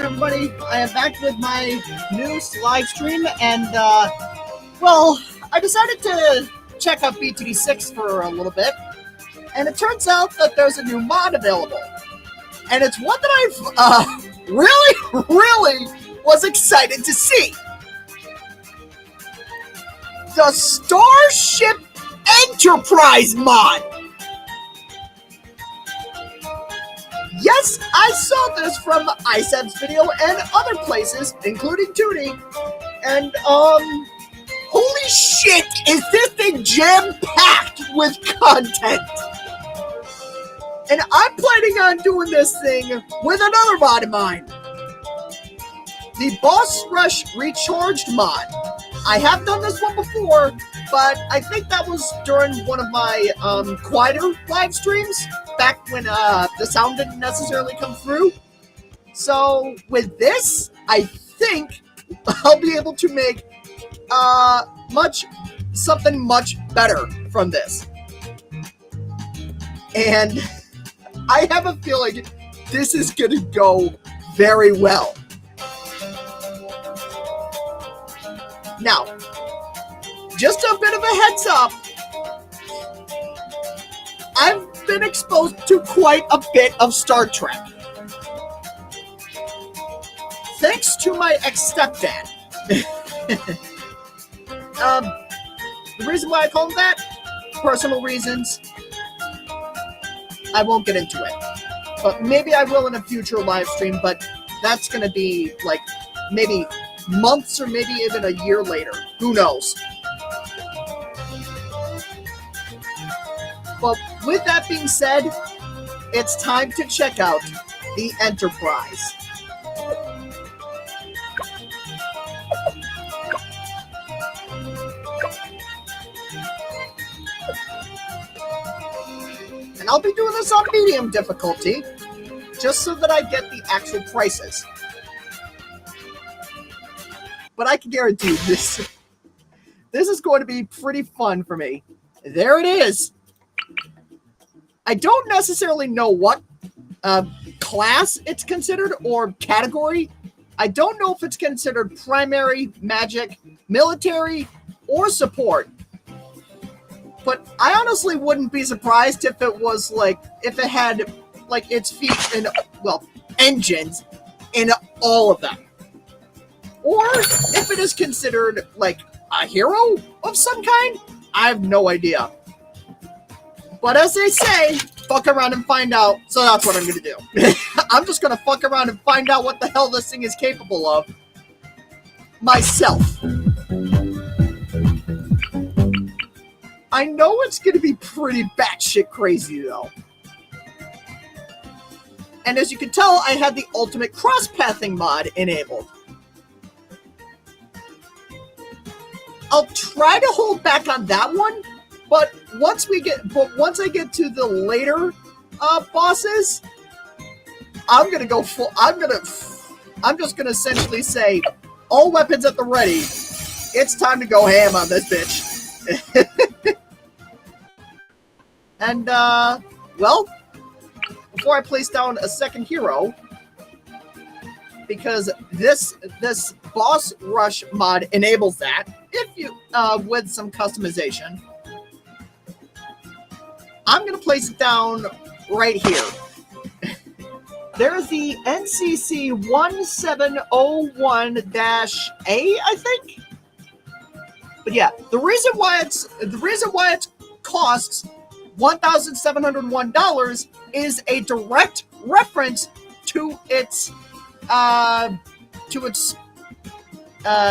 everybody. I am back with my new live stream, and well, I decided to check out BTD6 for a little bit, and it turns out that there's a new mod available, and it's one that I've really was excited to see. The Starship Enterprise mod. Yes, I saw this from ISEB's video and other places, including Tootie, and holy shit, is this thing jam-packed with content! And I'm planning on doing this thing with another mod of mine. The Boss Rush Recharged mod. I have done this one before, but I think that was during one of my quieter live streams, back when the sound didn't necessarily come through. So with this, I think I'll be able to make something much better from this. And I have a feeling this is gonna go very well. Now, just a bit of a heads up, I've been exposed to quite a bit of Star Trek. Thanks to my ex-stepdad. The reason why I call him that? Personal reasons. I won't get into it. But maybe I will in a future live stream, but that's going to be like maybe months or maybe even a year later. Who knows? But with that being said, it's time to check out the Enterprise. And I'll be doing this on medium difficulty, just so that I get the actual prices. But I can guarantee this is going to be pretty fun for me. There it is. I don't necessarily know what class it's considered or category. I don't know if it's considered primary, magic, military, or support. But I honestly wouldn't be surprised if it was if it had its feet in, well, engines in all of them. Or if it is considered a hero of some kind. I have no idea. But as they say, fuck around and find out. So that's what I'm going to do. I'm just going to fuck around and find out what the hell this thing is capable of myself. I know it's going to be pretty batshit crazy, though. And as you can tell, I had the ultimate cross-pathing mod enabled. I'll try to hold back on that one, but once I get to the later bosses, I'm gonna go full. I'm just gonna essentially say, all weapons at the ready. It's time to go ham on this bitch. And well, before I place down a second hero, because this Boss Rush mod enables that, if you with some customization, I'm gonna place it down right here. There's the NCC 1701-A, I think. But yeah, the reason why it costs $1,701 is a direct reference to its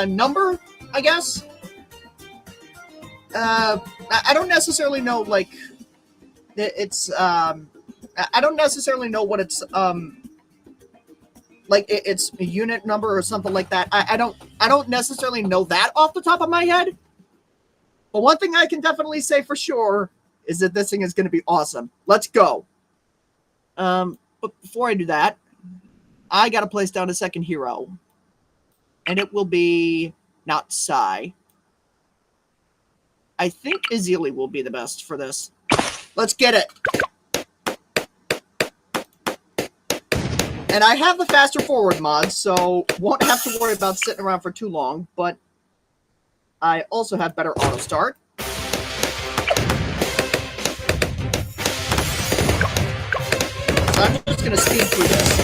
number, I guess. I don't necessarily know it's I don't necessarily know what it's it's a unit number or something like that. I don't necessarily know that off the top of my head. But one thing I can definitely say for sure is that this thing is going to be awesome. Let's go. But before I do that, I got to place down a second hero. And it will be not Sai. I think Izili will be the best for this. Let's get it. And I have the faster forward mod, so won't have to worry about sitting around for too long, but I also have better auto start. So I'm just going to speed through this.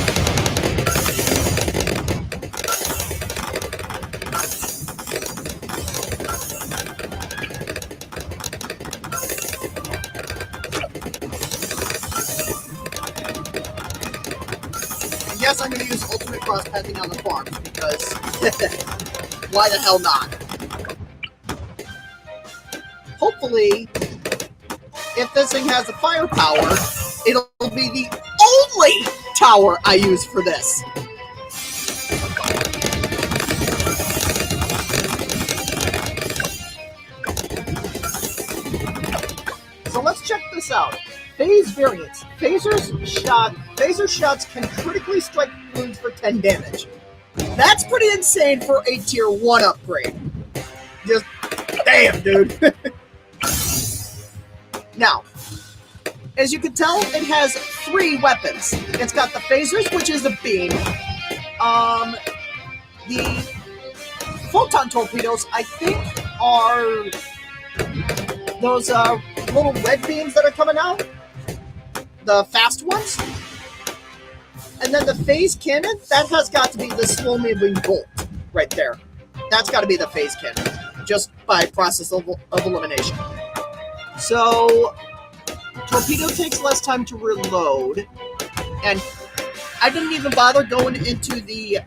Yes, I'm going to use ultimate cross-pathing on the farms, because why the hell not? Hopefully, if this thing has the firepower, it'll be the only tower I use for this. So let's check this out. Phase variance. Phaser shots can critically strike balloons for 10 damage. That's pretty insane for a tier 1 upgrade. Just, damn, dude. Now, as you can tell, it has 3 weapons. It's got the phasers, which is a beam. The photon torpedoes, I think, are those little red beams that are coming out. The fast ones. And then the phase cannon, that has got to be the slow-moving bolt right there. That's got to be the phase cannon, just by process of elimination. So, torpedo takes less time to reload, and I didn't even bother going into the,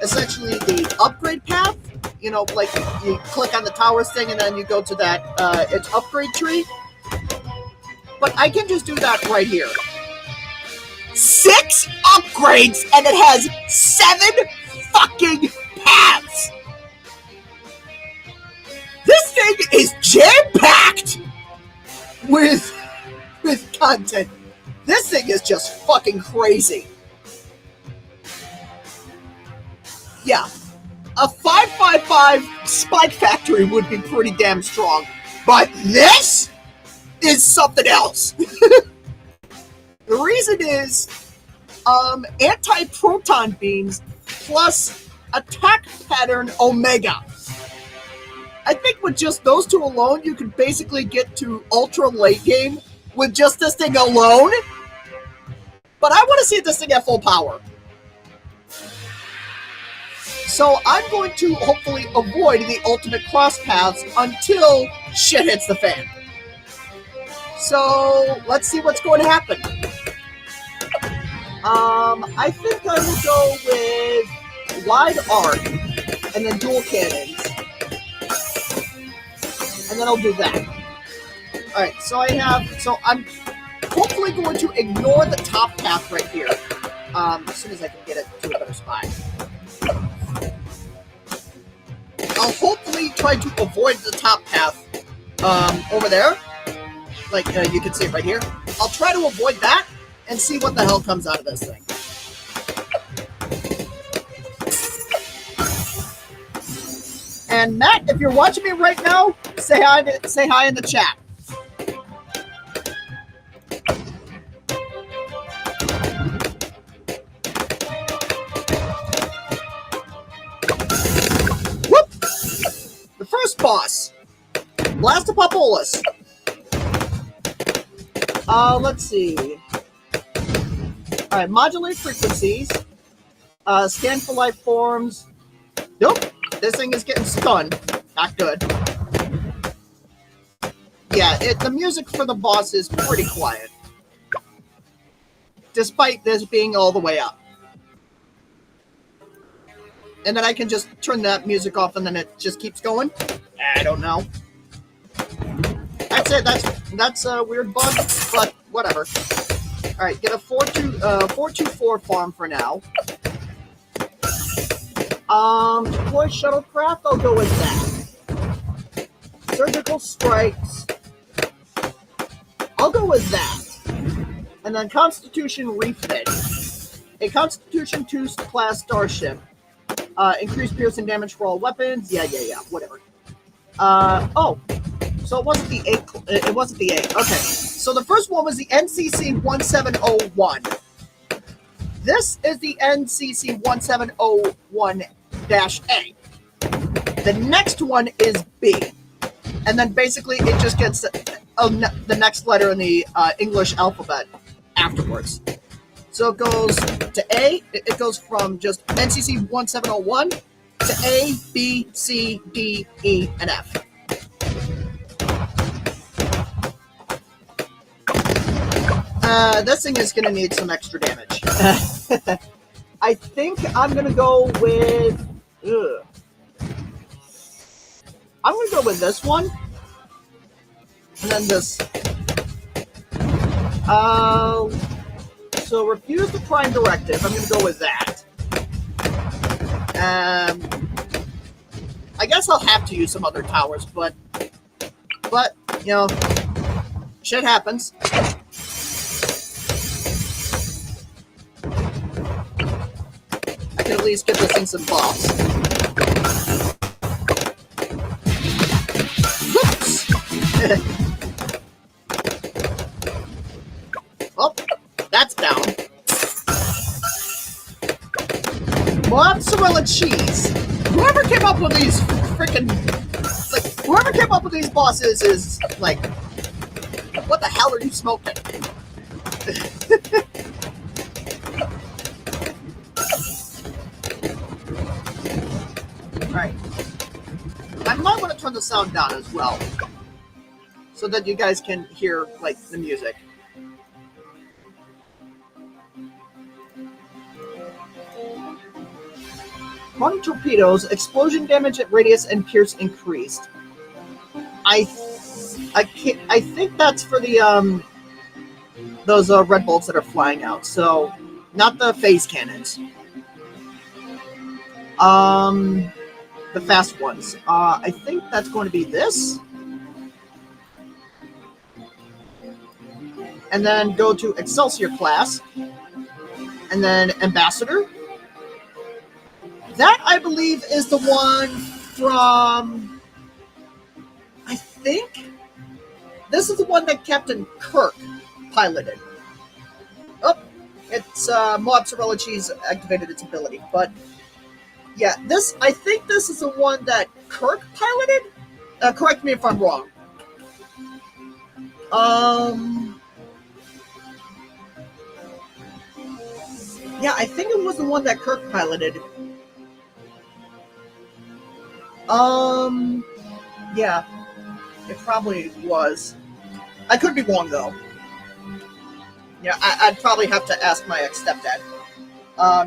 essentially the upgrade path. You know, like you click on the towers thing and then you go to that, its upgrade tree. But I can just do that right here. 6 upgrades, and it has 7 fucking paths. This thing is jam-packed with content. This thing is just fucking crazy. Yeah, a 555 Spike Factory would be pretty damn strong, but this is something else. The reason is anti-proton beams plus attack pattern Omega. I think with just those 2 alone, you can basically get to ultra late game with just this thing alone. But I want to see this thing at full power. So I'm going to hopefully avoid the ultimate cross paths until shit hits the fan. So let's see what's going to happen. I think I will go with wide arc and then dual cannons. And then I'll do that. Alright, so I'm hopefully going to ignore the top path right here. As soon as I can get it to a better spot. I'll hopefully try to avoid the top path over there. Like you can see it right here. I'll try to avoid that and see what the hell comes out of this thing. And Matt, if you're watching me right now, say hi in the chat. Whoop! The first boss, Blastopopolis. Let's see. Alright, modulate frequencies. Scan for life forms. Nope. This thing is getting stunned. Not good. Yeah, the music for the boss is pretty quiet. Despite this being all the way up. And then I can just turn that music off and then it just keeps going? I don't know. That's it. That's a weird bug, but whatever. Alright, get a 424 farm for now. Deploy shuttlecraft, I'll go with that. Surgical strikes, I'll go with that. And then Constitution refit. A Constitution 2 class starship. Increased piercing damage for all weapons. Yeah, whatever. Oh. So it wasn't the A. It wasn't the A. Okay. So the first one was the NCC 1701. This is the NCC 1701-A. The next one is B. And then basically it just gets the next letter in the English alphabet afterwards. So it goes to A. It goes from just NCC 1701 to A, B, C, D, E, and F. This thing is going to need some extra damage. I think I'm going to go with... I'm going to go with this one. And then this. So refuse the prime directive. I'm going to go with that. I guess I'll have to use some other towers, but you know, shit happens. I can at least give this thing some buffs. Whoops! Well, that's down. Mozzarella cheese. Whoever came up with these freaking, whoever came up with these bosses is like, what the hell are you smoking? Alright. I might want to turn the sound down as well, so that you guys can hear, like, the music. Quantum torpedoes, explosion damage at radius and pierce increased. I think that's for the those red bolts that are flying out. So not the phase cannons. The fast ones. I think that's going to be this. And then go to Excelsior class. And then Ambassador. That, I believe, is the one from... I think... This is the one that Captain Kirk piloted. Oh, it's Mozzarella Cheese activated its ability. But, yeah, this... I think this is the one that Kirk piloted? Correct me if I'm wrong. Yeah, I think it was the one that Kirk piloted. Yeah, it probably was. I could be wrong, though. Yeah, I'd probably have to ask my ex-stepdad.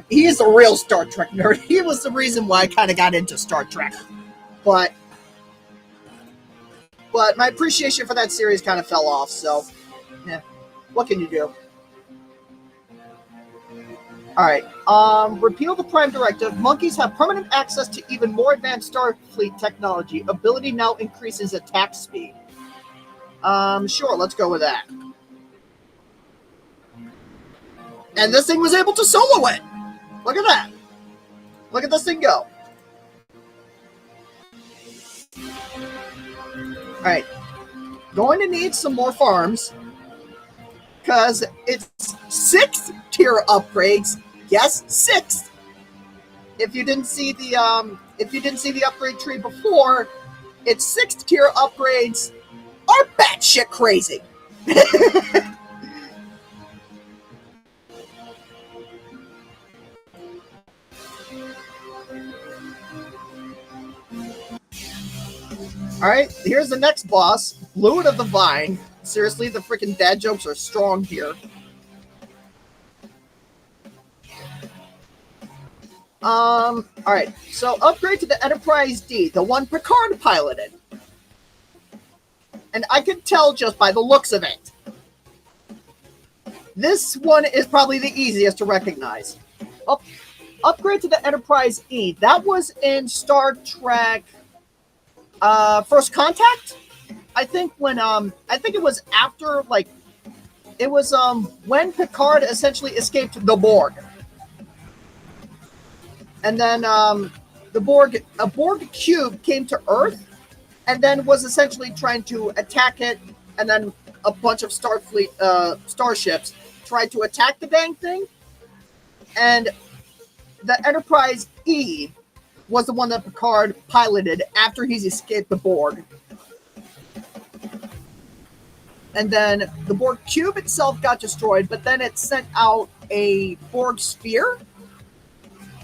He is a real Star Trek nerd. He was the reason why I kind of got into Star Trek. But my appreciation for that series kind of fell off, so, yeah, what can you do? Alright, repeal the Prime Directive. Monkeys have permanent access to even more advanced Starfleet technology. Ability now increases attack speed. Sure, let's go with that. And this thing was able to solo it! Look at that! Look at this thing go. Alright, going to need some more farms. Because it's 6th tier upgrades. Yes, 6th. If you didn't see the upgrade tree before, its 6th tier upgrades are batshit crazy. Alright, here's the next boss, Fluid of the Vine. Seriously, the freaking dad jokes are strong here. Alright, so upgrade to the Enterprise D, the one Picard piloted. And I can tell just by the looks of it. This one is probably the easiest to recognize. Upgrade to the Enterprise E. That was in Star Trek First Contact? I think when I think it was after, like, it was when Picard essentially escaped the Borg. And then a Borg cube came to Earth and then was essentially trying to attack it, and then a bunch of Starfleet starships tried to attack the dang thing. And the Enterprise E was the one that Picard piloted after he's escaped the Borg. And then the Borg cube itself got destroyed, but then it sent out a Borg sphere.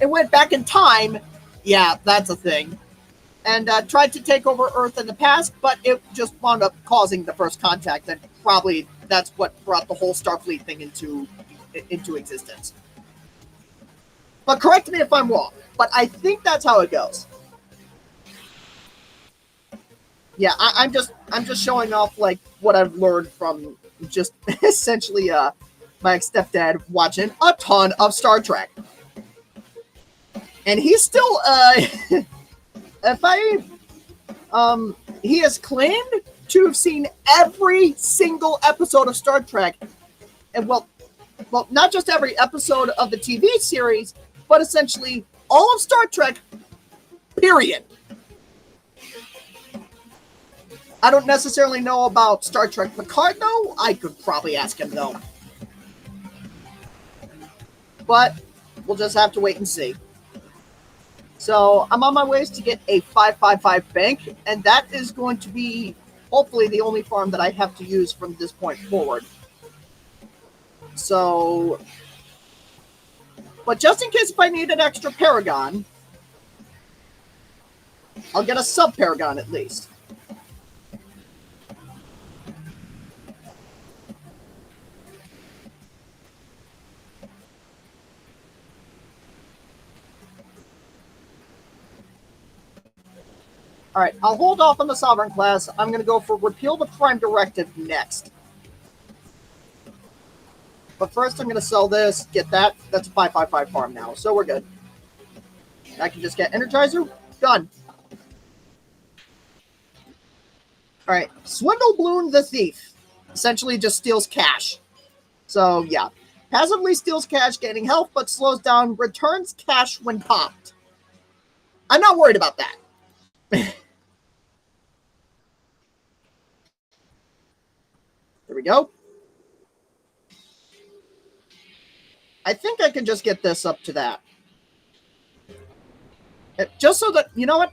It went back in time. Yeah, that's a thing. And tried to take over Earth in the past, but it just wound up causing the first contact. And probably that's what brought the whole Starfleet thing into existence. But correct me if I'm wrong. But I think that's how it goes. Yeah, I'm just showing off like what I've learned from just essentially my stepdad watching a ton of Star Trek, and he's still he has claimed to have seen every single episode of Star Trek, and well, not just every episode of the TV series, but essentially all of Star Trek. Period. I don't necessarily know about Star Trek Picard, though. I could probably ask him, though. But we'll just have to wait and see. So I'm on my ways to get a 555 bank, and that is going to be, hopefully, the only farm that I have to use from this point forward. So, but just in case if I need an extra Paragon, I'll get a sub-Paragon at least. All right, I'll hold off on the Sovereign class. I'm going to go for Repeal the Prime Directive next. But first, I'm going to sell this, get that. That's a 555 farm now, so we're good. I can just get Energizer. Done. All right, Swindlebloon the Thief. Essentially just steals cash. So, yeah. Passively steals cash, gaining health, but slows down, returns cash when popped. I'm not worried about that. There we go. I think I can just get this up to that. Just so that, you know what?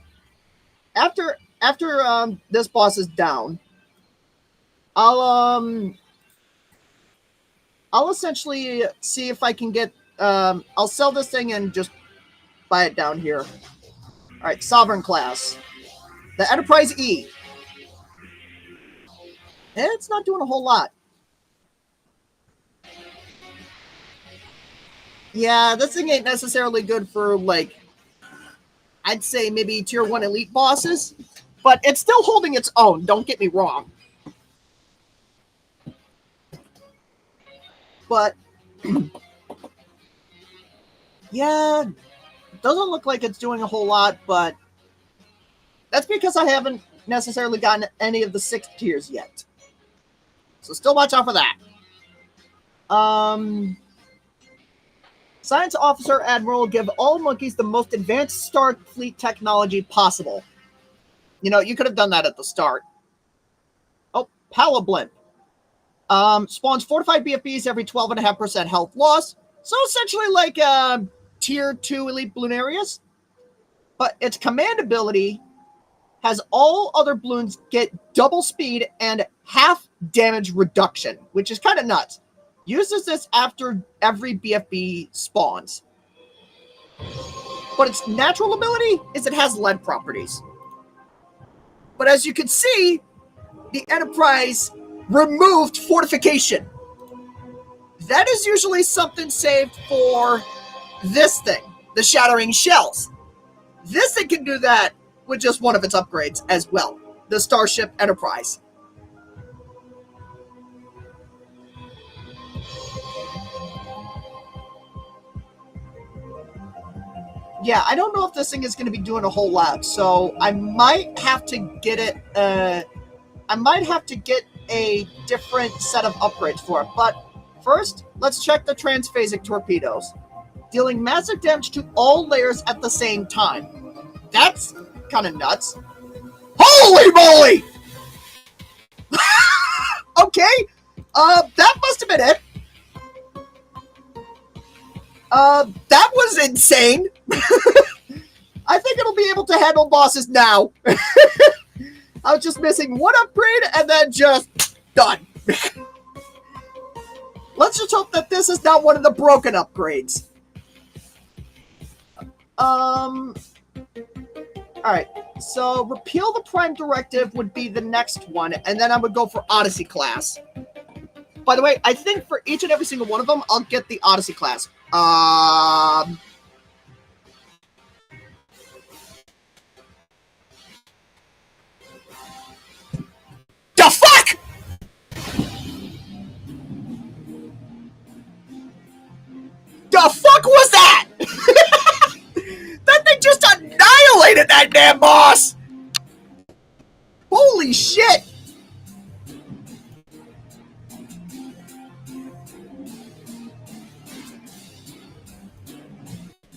After this boss is down, I'll essentially see if I can get, I'll sell this thing and just buy it down here. All right, Sovereign class. The Enterprise E. It's not doing a whole lot. Yeah, this thing ain't necessarily good for, like, I'd say maybe tier 1 elite bosses, but it's still holding its own, don't get me wrong. But, yeah, doesn't look like it's doing a whole lot, but that's because I haven't necessarily gotten any of the 6 tiers yet. So still watch out for that. Science Officer Admiral, give all monkeys the most advanced Starfleet technology possible. You know, you could have done that at the start. Oh, Palablimp. Spawns fortified BFBs every 12.5% health loss. So essentially like tier 2 elite Bloonarius. But its command ability has all other balloons get double speed and half damage reduction, which is kind of nuts. Uses this after every BFB spawns. But its natural ability is it has lead properties. But as you can see, the Enterprise removed fortification. That is usually something saved for this thing, the Shattering Shells. This thing can do that with just one of its upgrades as well, the Starship Enterprise. Yeah, I don't know if this thing is going to be doing a whole lot, so I might have to get it. I might have to get a different set of upgrades for it. But first, let's check the transphasic torpedoes, dealing massive damage to all layers at the same time. That's kind of nuts. Holy moly! Okay, that must have been it. That was insane. I think it'll be able to handle bosses now. I was just missing one upgrade and then just done. Let's just hope that this is not one of the broken upgrades. Alright, so repeal the Prime Directive would be the next one, and then I would go for Odyssey class. By the way, I think for each and every single one of them, I'll get the Odyssey class. The fuck?! The fuck was that?! That thing just annihilated that damn boss! Holy shit!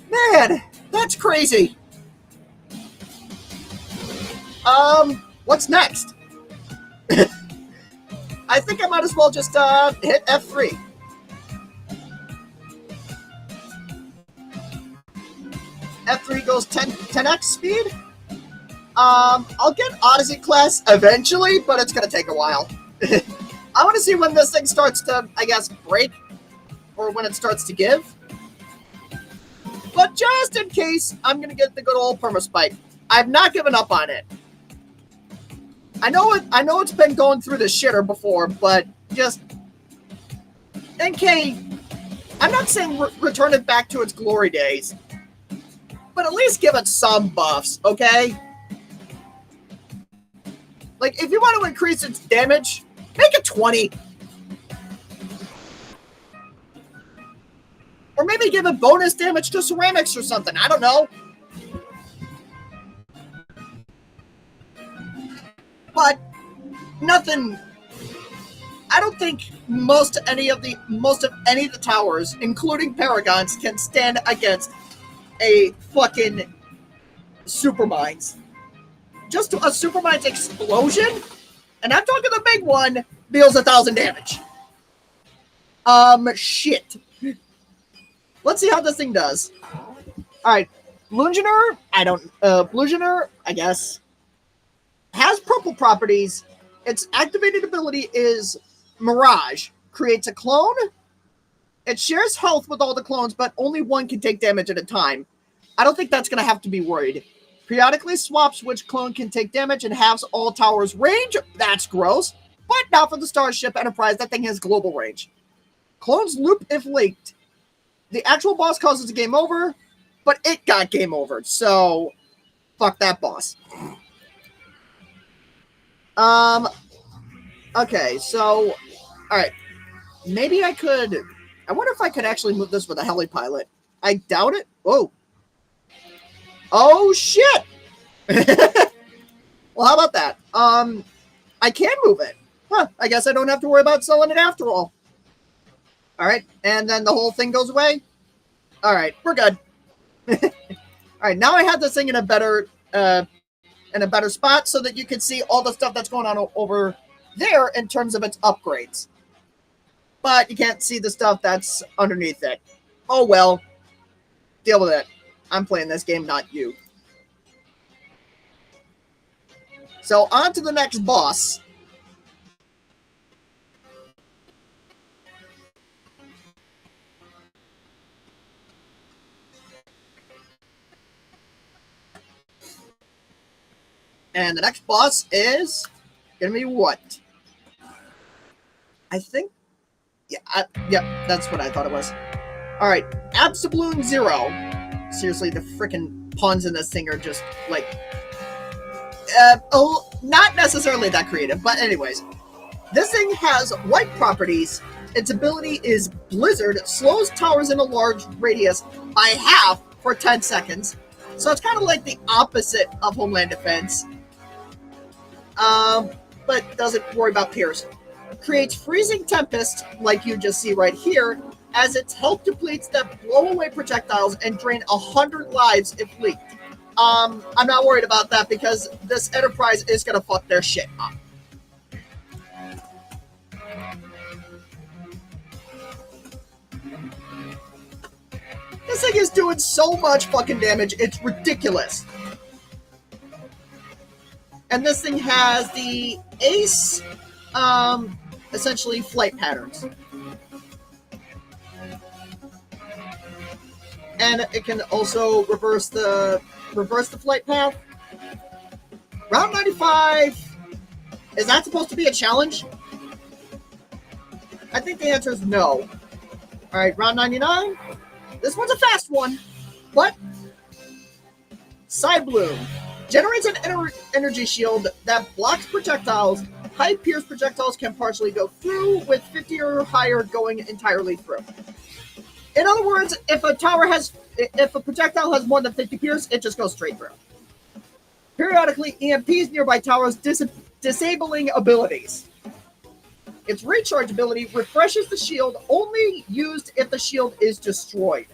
Man, that's crazy. What's next? I think I might as well just hit F3. F3 goes 10x speed. I'll get Odyssey class eventually, but it's gonna take a while. I want to see when this thing starts to, I guess, break, or when it starts to give. But just in case, I'm gonna get the good old permaspike. I've not given up on it. I know it's been going through the shitter before, but just in case, I'm not saying return it back to its glory days, but at least give it some buffs, okay? Like, if you want to increase its damage, make it 20. Or maybe give it bonus damage to ceramics or something. I don't know. But nothing. I don't think most of any of the towers, including Paragons, can stand against a fucking Supermines. Just a Supermines explosion, and I'm talking the big one, deals 1,000 damage. Shit. Let's see how this thing does. Alright, Bludgeoner, Bludgeoner, I guess, has purple properties. Its activated ability is Mirage. Creates a clone. It shares health with all the clones, but only one can take damage at a time. I don't think that's going to have to be worried. Periodically swaps which clone can take damage and halves all towers' range. That's gross. But not for the Starship Enterprise. That thing has global range. Clones loop if linked. The actual boss causes a game over, but it got game over. So, fuck that boss. Okay, so, alright. Maybe I could... I wonder if I could actually move this with a helipilot. I doubt it. Whoa. Oh, shit! Well, how about that? I can move it. Huh, I guess I don't have to worry about selling it after all. Alright, and then the whole thing goes away? Alright, we're good. Alright, now I have this thing in a better spot so that you can see all the stuff that's going on over there in terms of its upgrades. But you can't see the stuff that's underneath it. Oh well. Deal with it. I'm playing this game, not you. So, on to the next boss. And the next boss is gonna be what? I think... Yeah, that's what I thought it was. Alright, Absolute Zero. Seriously, the freaking puns in this thing are just, like... not necessarily that creative, but anyways. This thing has white properties. Its ability is Blizzard, slows towers in a large radius by half for 10 seconds. So it's kind of like the opposite of Homeland Defense. But doesn't worry about Pierce. Creates freezing tempest, like you just see right here, as its health depletes that blow away projectiles and drain 100 lives if leaked. I'm not worried about that because this Enterprise is gonna fuck their shit up. This thing is doing so much fucking damage, it's ridiculous. And this thing has the ace, essentially flight patterns. And it can also reverse the flight path. Round 95, is that supposed to be a challenge? I think the answer is no. Alright, round 99. This one's a fast one. What? Side Bloom. Generates an energy shield that blocks projectiles. High pierce projectiles can partially go through, with 50 or higher going entirely through. In other words, if a projectile has more than 50 pierce, it just goes straight through. Periodically, EMPs nearby towers, disabling abilities. Its recharge ability refreshes the shield, only used if the shield is destroyed.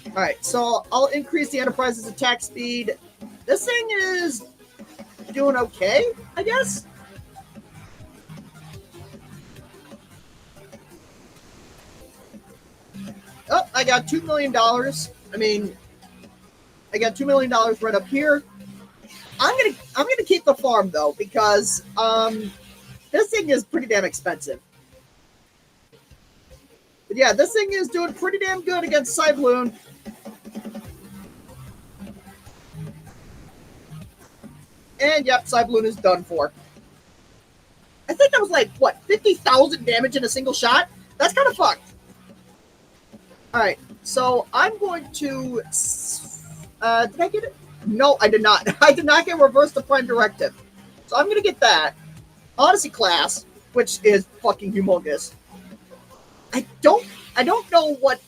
Alright, so I'll increase the Enterprise's attack speed. This thing is doing okay, I guess? Oh, I got $2 million. I mean, I got $2 million right up here. I'm gonna keep the farm though, because this thing is pretty damn expensive. But yeah, this thing is doing pretty damn good against Cyclone. And yep, Cyclone is done for. I think that was like, what, 50,000 damage in a single shot? That's kind of fucked. Alright, so I'm going to... did I get it? No, I did not. I did not get Reverse the Prime Directive. So I'm going to get that. Odyssey class, which is fucking humongous. I don't know what,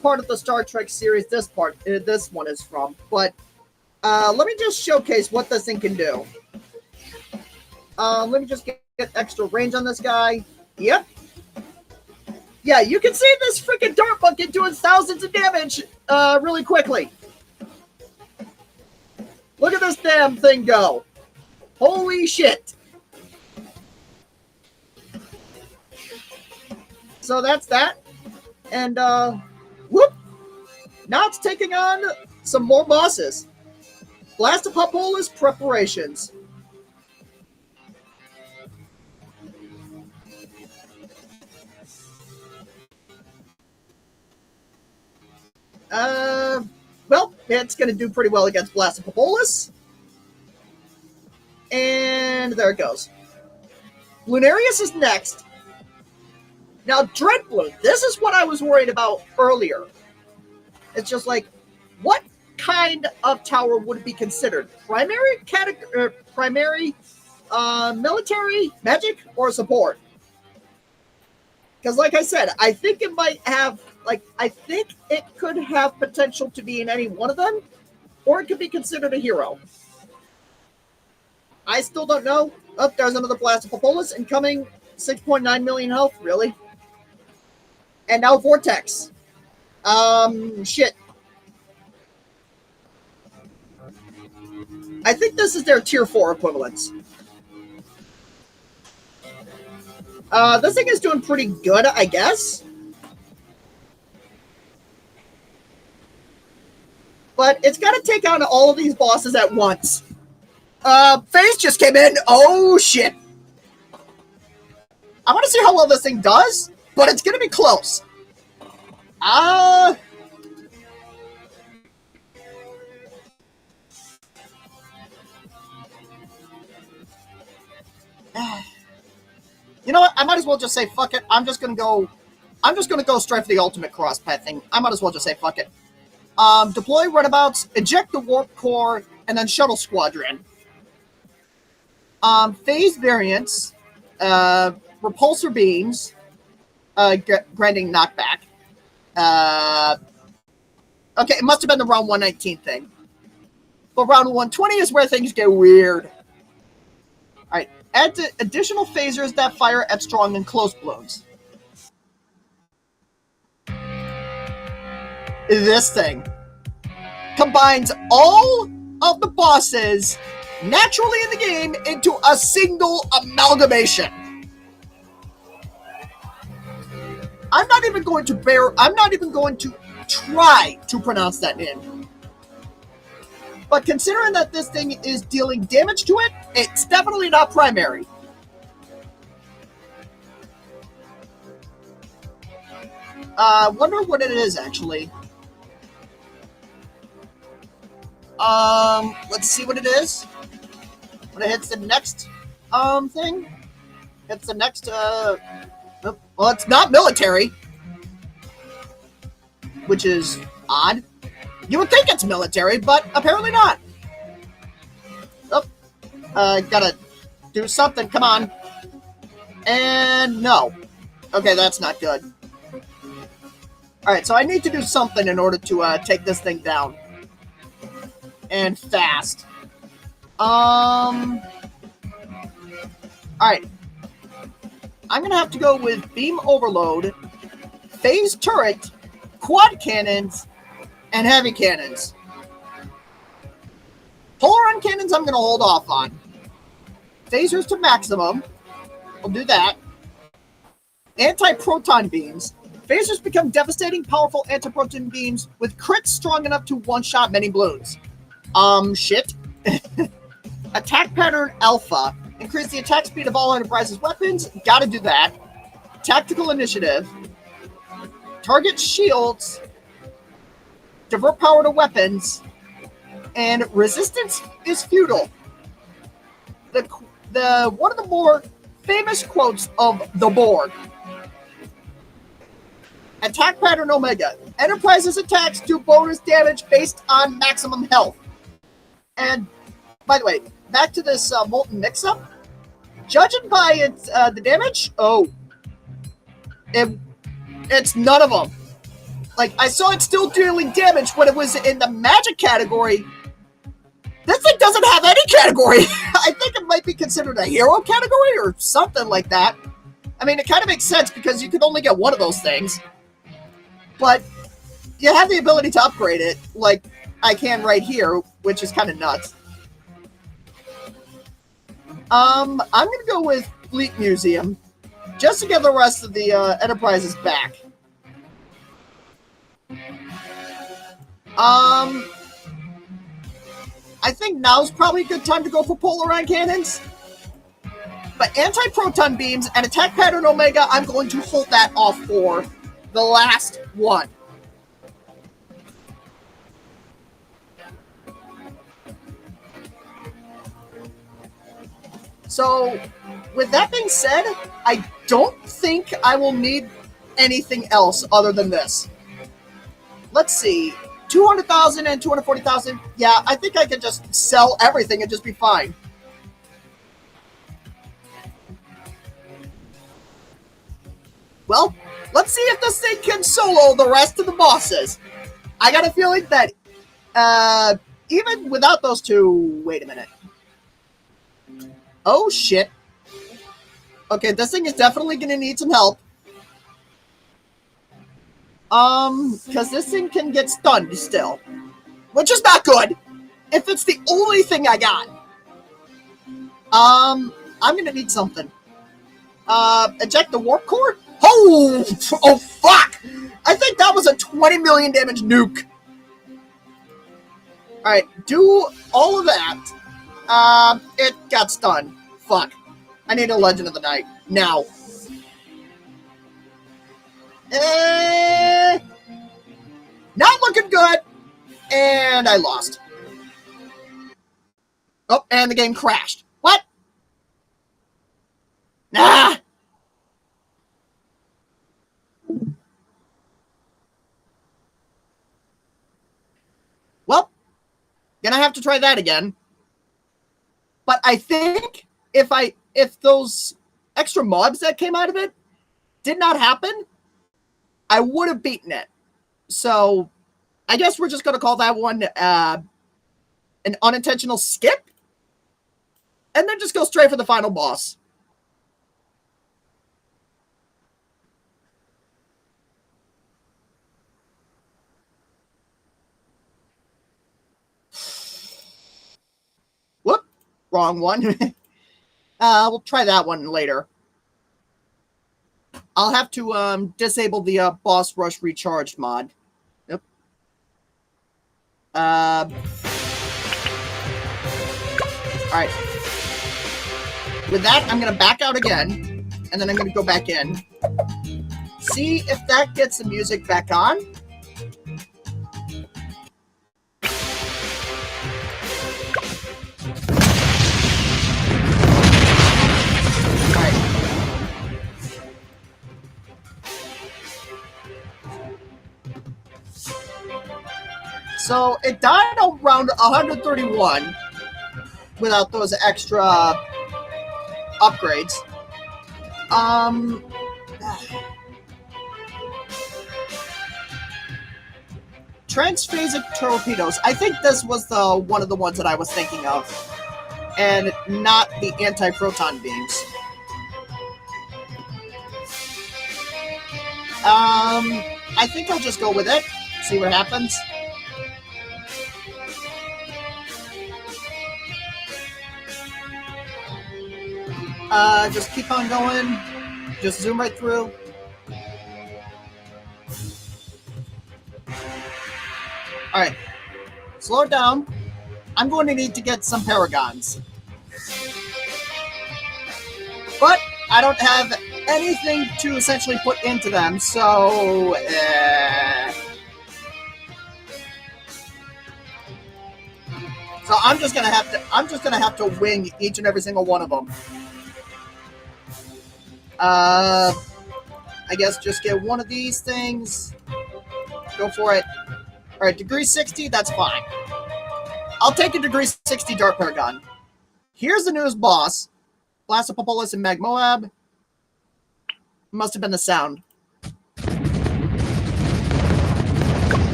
part of the Star Trek series this one is from, but let me just showcase what this thing can do. Let me just get extra range on this guy. Yep. Yeah, you can see this freaking dart bucket doing thousands of damage really quickly. Look at this damn thing go. Holy shit. So that's that. And, whoop. Now it's taking on some more bosses. Blastopopolis preparations. Well, it's going to do pretty well against Blastopopolis. And there it goes. Lunarius is next. Now, Dreadbloom, this is what I was worried about earlier. It's just like, what kind of tower would it be considered? Primary, military, magic, or support? Because like I said, I think it might have, I think it could have potential to be in any one of them, or it could be considered a hero. I still don't know. Oh, there's another Blastopopolis incoming. 6.9 million health, really? And now Vortex. Shit. I think this is their tier 4 equivalents. This thing is doing pretty good, I guess. But it's got to take on all of these bosses at once. FaZe just came in. Oh, shit. I want to see how well this thing does, but it's going to be close. You know what? I might as well just say fuck it. I'm just gonna go straight for the ultimate cross path thing. I might as well just say fuck it. Deploy runabouts, eject the warp core, and then shuttle squadron. Phase variants, repulsor beams, granting knockback. Okay, it must have been the round 119 thing. But round 120 is where things get weird. Alright, add additional phasers that fire at strong and close blows. This thing combines all of the bosses naturally in the game into a single amalgamation. I'm not even going to try to pronounce that name. But considering that this thing is dealing damage to it, it's definitely not primary. Wonder what it is, actually. Let's see what it is. When it hits the next, thing. Hits the next, well, it's not military. Which is odd. You would think it's military, but apparently not. Oh, gotta do something. Come on. And no. Okay, that's not good. Alright, so I need to do something in order to take this thing down. And fast. Alright. I'm gonna have to go with Beam Overload, Phase Turret, Quad Cannons, and Heavy Cannons. Polaron Cannons I'm gonna hold off on. Phasers to maximum. We'll do that. Anti-Proton Beams. Phasers become devastating, powerful anti-proton beams with crits strong enough to one-shot many balloons. Shit. Attack Pattern Alpha. Increase the attack speed of all Enterprise's weapons. Gotta do that. Tactical Initiative. Target shields. Divert power to weapons. And resistance is futile. The one of the more famous quotes of the board. Attack Pattern Omega. Enterprise's attacks do bonus damage based on maximum health. And, by the way, back to this Molten Mix-Up. Judging by its the damage, it's none of them. Like, I saw it still dealing damage when it was in the magic category. This thing doesn't have any category. I think it might be considered a hero category or something like that. I mean, it kind of makes sense because you can only get one of those things. But you have the ability to upgrade it, like I can right here, which is kind of nuts. I'm going to go with Fleet Museum, just to get the rest of the Enterprises back. I think now's probably a good time to go for Polaron Cannons. But Anti-Proton Beams and Attack Pattern Omega, I'm going to hold that off for the last one. So, with that being said, I don't think I will need anything else other than this. Let's see. 200,000 and 240,000. Yeah, I think I could just sell everything and just be fine. Well, let's see if this thing can solo the rest of the bosses. I got a feeling that even without those two... Wait a minute. Oh, shit. Okay, this thing is definitely going to need some help. Because this thing can get stunned still. Which is not good. If it's the only thing I got. I'm going to need something. Eject the warp core? Oh, fuck! I think that was a 20 million damage nuke. Alright, do all of that. It got stunned. Fuck. I need a Legend of the Night. Now. Not looking good. And I lost. Oh, and the game crashed. What? Nah. Well, gonna have to try that again. But I think if those extra mobs that came out of it did not happen, I would have beaten it. So I guess we're just gonna call that one an unintentional skip. And then just go straight for the final boss. Whoop. Wrong one. We'll try that one later. I'll have to disable the boss rush recharged mod. Yep. All right. With that, I'm going to back out again, and then I'm going to go back in. See if that gets the music back on. All right. So it died around 131 without those extra upgrades. Transphasic torpedoes. I think this was the one of the ones that I was thinking of, and not the anti-proton beams. I think I'll just go with it. See what happens. Just keep on going. Just zoom right through. Alright. Slow it down. I'm going to need to get some paragons. But I don't have anything to essentially put into them, so so I'm just gonna have to wing each and every single one of them. I guess just get one of these things. Go for it. All right, degree 60, that's fine. I'll take a degree 60 dart paragon. Here's the newest boss. Blastopolis and Magmoab. Must have been the sound.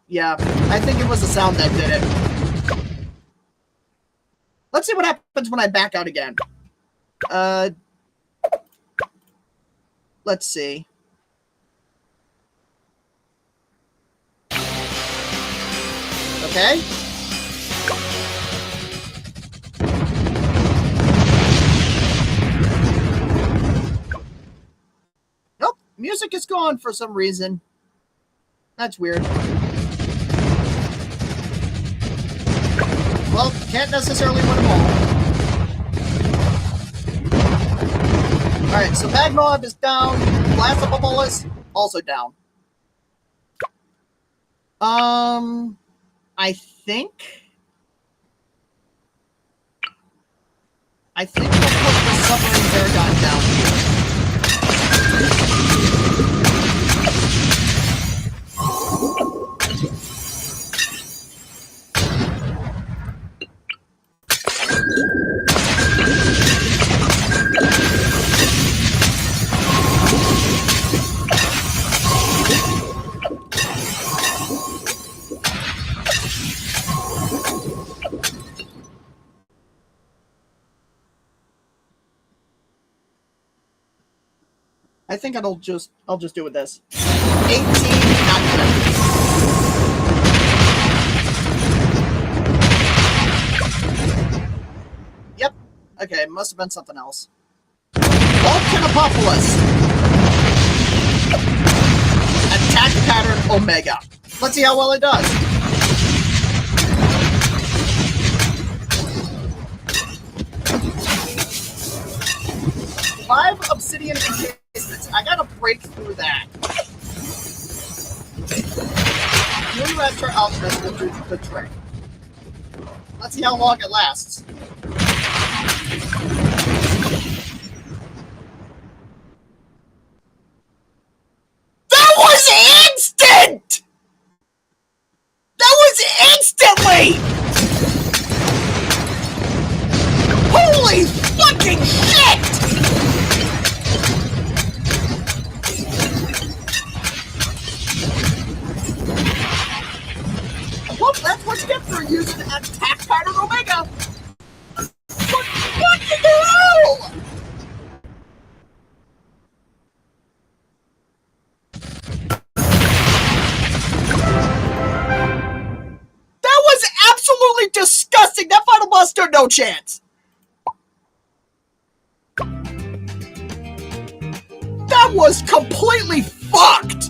Yeah, I think it was the sound that did it. Let's see what happens when I back out again. Let's see. Okay. Nope, music is gone for some reason. That's weird. Well, can't necessarily win them all. Alright, so Magmoab is down. Blastopolis also down. I think we'll put the submarine paragon down here. I think I'll just do with this. 18, not good. Yep. Okay, must have been something else. Volcanopolis. Attack pattern Omega. Let's see how well it does. Five obsidian encasements. I gotta break through that. New enter alchemist will do the trick. Let's see how long it lasts. That was instant! That was instantly! Holy fucking shit! Well, that's what you get for using attack pattern Omega. What the hell? That was absolutely disgusting. That final boss stood no chance. That was completely fucked.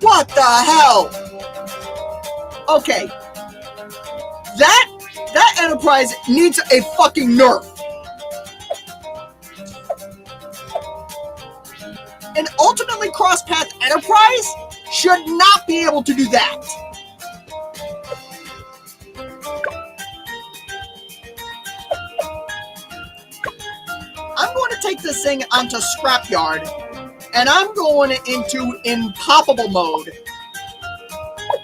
What the hell? Okay. That Enterprise needs a fucking nerf. An ultimately cross-path Enterprise should not be able to do that. I'm going to take this thing onto Scrapyard, and I'm going into Impoppable mode.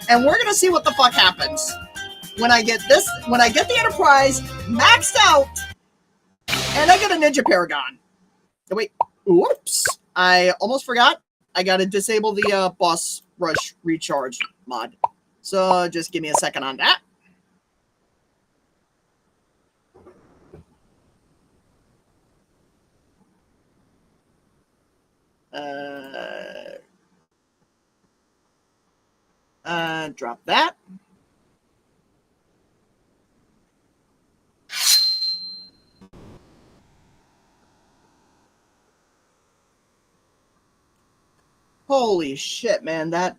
And we're going to see what the fuck happens when I get the Enterprise maxed out, and I get a Ninja Paragon. Oh, wait, whoops. I almost forgot. I got to disable the Boss Rush Recharge mod. So just give me a second on that. Drop that. Holy shit, man, that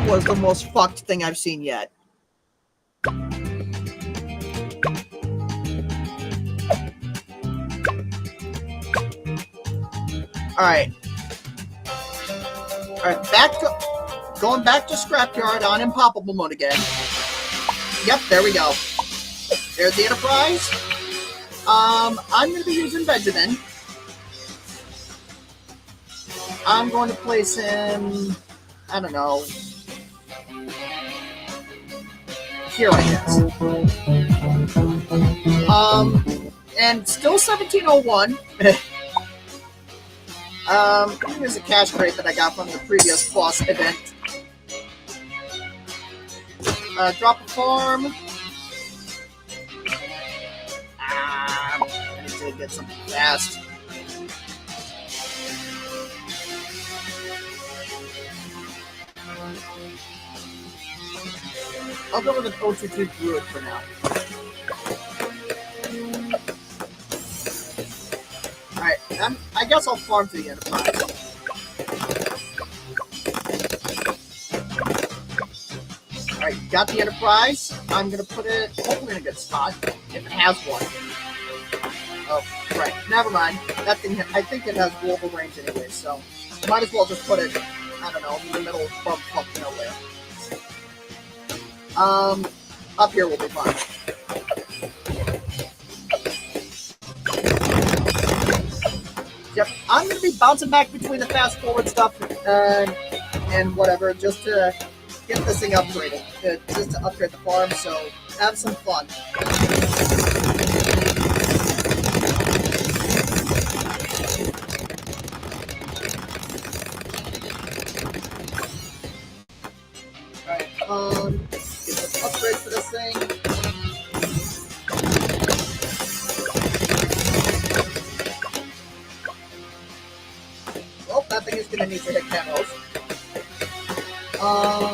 was the most fucked thing I've seen yet. Alright, going back to Scrapyard on Impoppable mode again. Yep, there we go. There's the Enterprise. I'm going to be using Benjamin. I'm going to place him, I don't know, here, I guess. And still 1701. Here's a cash crate that I got from the previous boss event. Drop a farm. I need to get something fast. I'll go with an 022 Druid for now. Alright, I guess I'll farm to the Enterprise. Alright, got the Enterprise. I'm gonna put it hopefully in a good spot, if it has one. Oh, right, never mind. That thing, I think it has global range anyway, so might as well just put it, I don't know, in the middle of fuck nowhere. Up here will be fine. Yep, I'm going to be bouncing back between the fast forward stuff and whatever, just to get this thing upgraded, just to upgrade the farm, so have some fun. Alright, get some upgrades for this thing. Well, that thing is going to need to hit camos.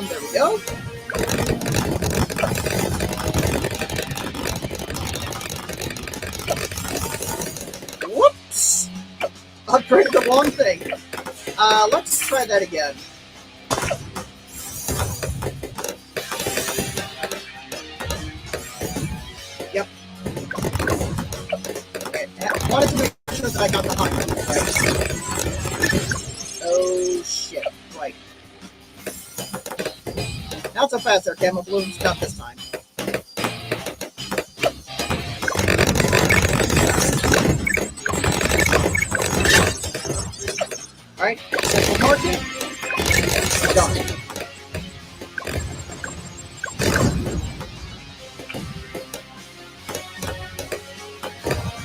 There we go. Whoops! Upgraded the wrong thing. Let's try that again. Yep. Okay, I wanted to make sure that I got the hunt. Oh shit, right. Not so fast there, Camo Balloons, not this time. Alright, central market. Done.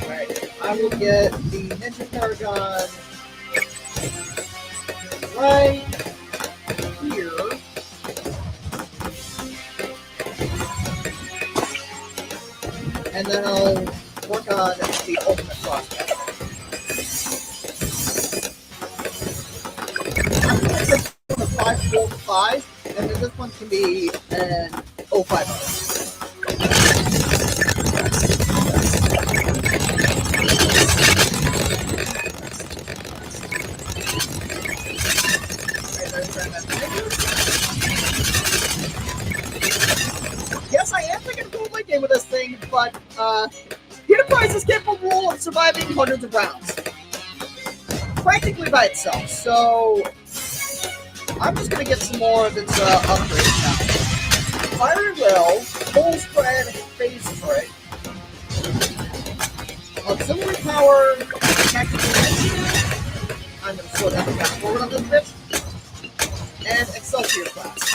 Alright, I will get the Ninja Paragon right here. And then I'll work on the ultimate crossbow. The 545, and then this one can be an 050. surviving hundreds of rounds. Practically by itself, so I'm just going to get some more of its upgrades now. Fire Will, Full Spread, Phase Spray, Auxiliary Power, Tactical Energy. I'm going to slow down the fast forward on this bit. And Excelsior Class.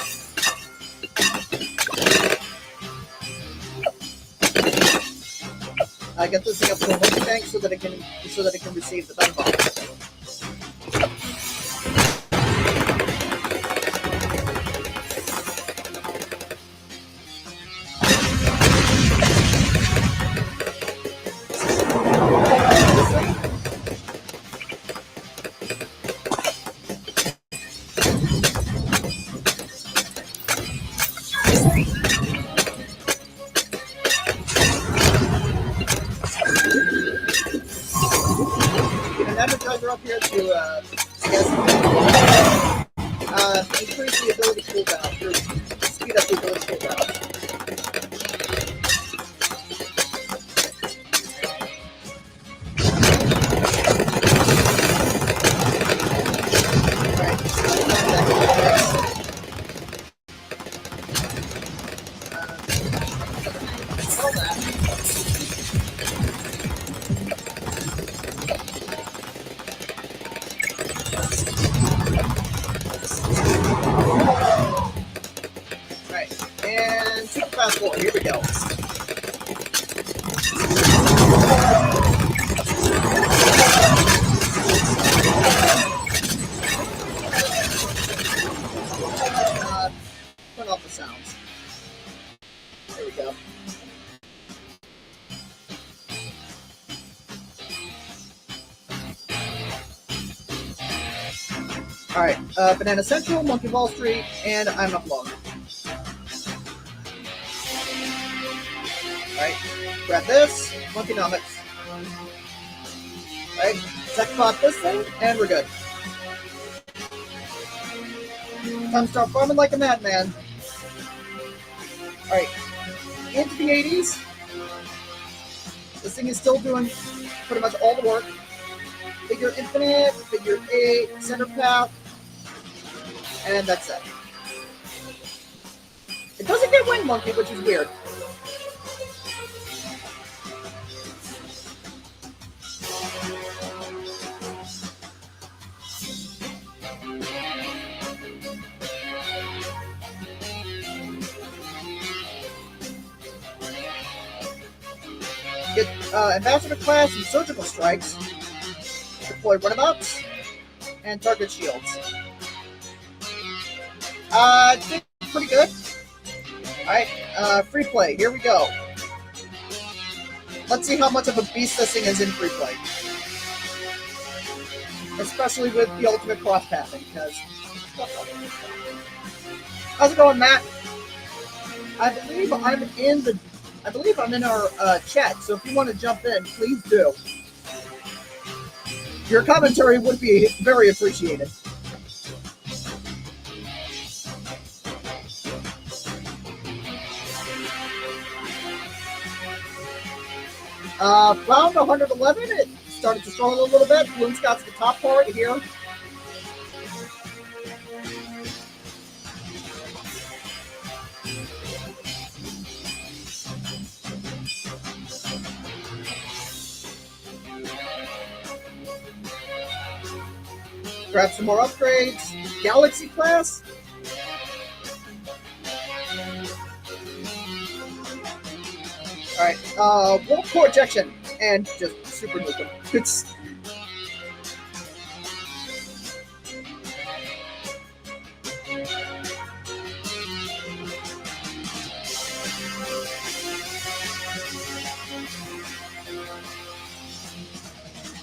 I get this thing up to a multi-tank so that it can receive the battle bomb. Up here to increase the ability cooldown, or speed up the ability cooldown. Fast forward, here we go. Turn off the sounds. There we go. Alright, Banana Central, Monkey Wall Street, and I'm not alone. Right, grab this, Monkeynomics. Right, second pop this thing, and we're good. Time to start farming like a madman. Alright, into the 80s. This thing is still doing pretty much all the work. Figure Infinite, Figure 8, Center Path, and that's it. It doesn't get Wind Monkey, which is weird. Get Ambassador Class and Surgical Strikes. Deploy runabouts and target shields. I think pretty good. Alright, free play. Here we go. Let's see how much of a beast this thing is in free play. Especially with the ultimate cross-pathing, because... How's it going, Matt? I believe I'm in our chat, so if you want to jump in, please do. Your commentary would be very appreciated. Round 111, it started to struggle a little bit. Bloom Scott's the top part here. Grab some more upgrades. Galaxy class. Alright, World Core Ejection. And just super nuke. It's...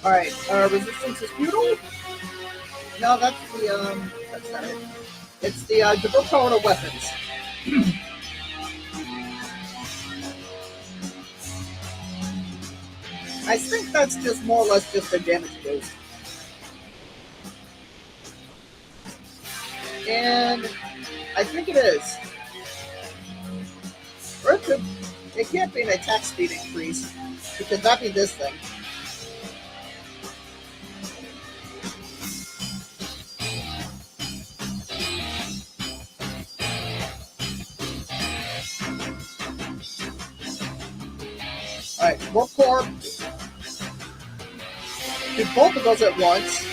Alright, resistance is futile. No, that's not it. It's the divert power to weapons. I think that's just more or less just a damage boost. And I think it is. Or it can't be an attack speed increase, because that'd be this thing. Alright, Warp Core. Do both of those at once.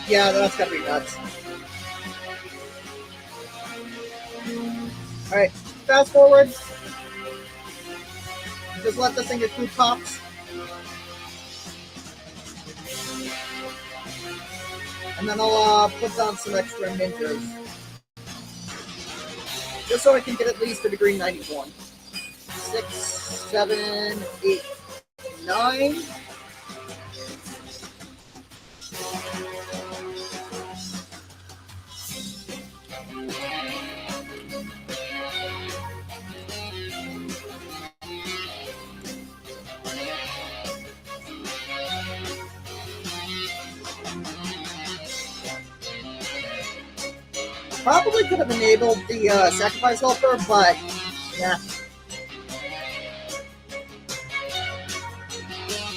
Yeah, that's gotta be nuts. Alright, fast forward. Just let this thing get food pops. And then I'll put down some extra ninjas. Just so I can get at least a degree 91. 6, 7, 8, 9. Probably could have enabled the sacrifice helper, but yeah.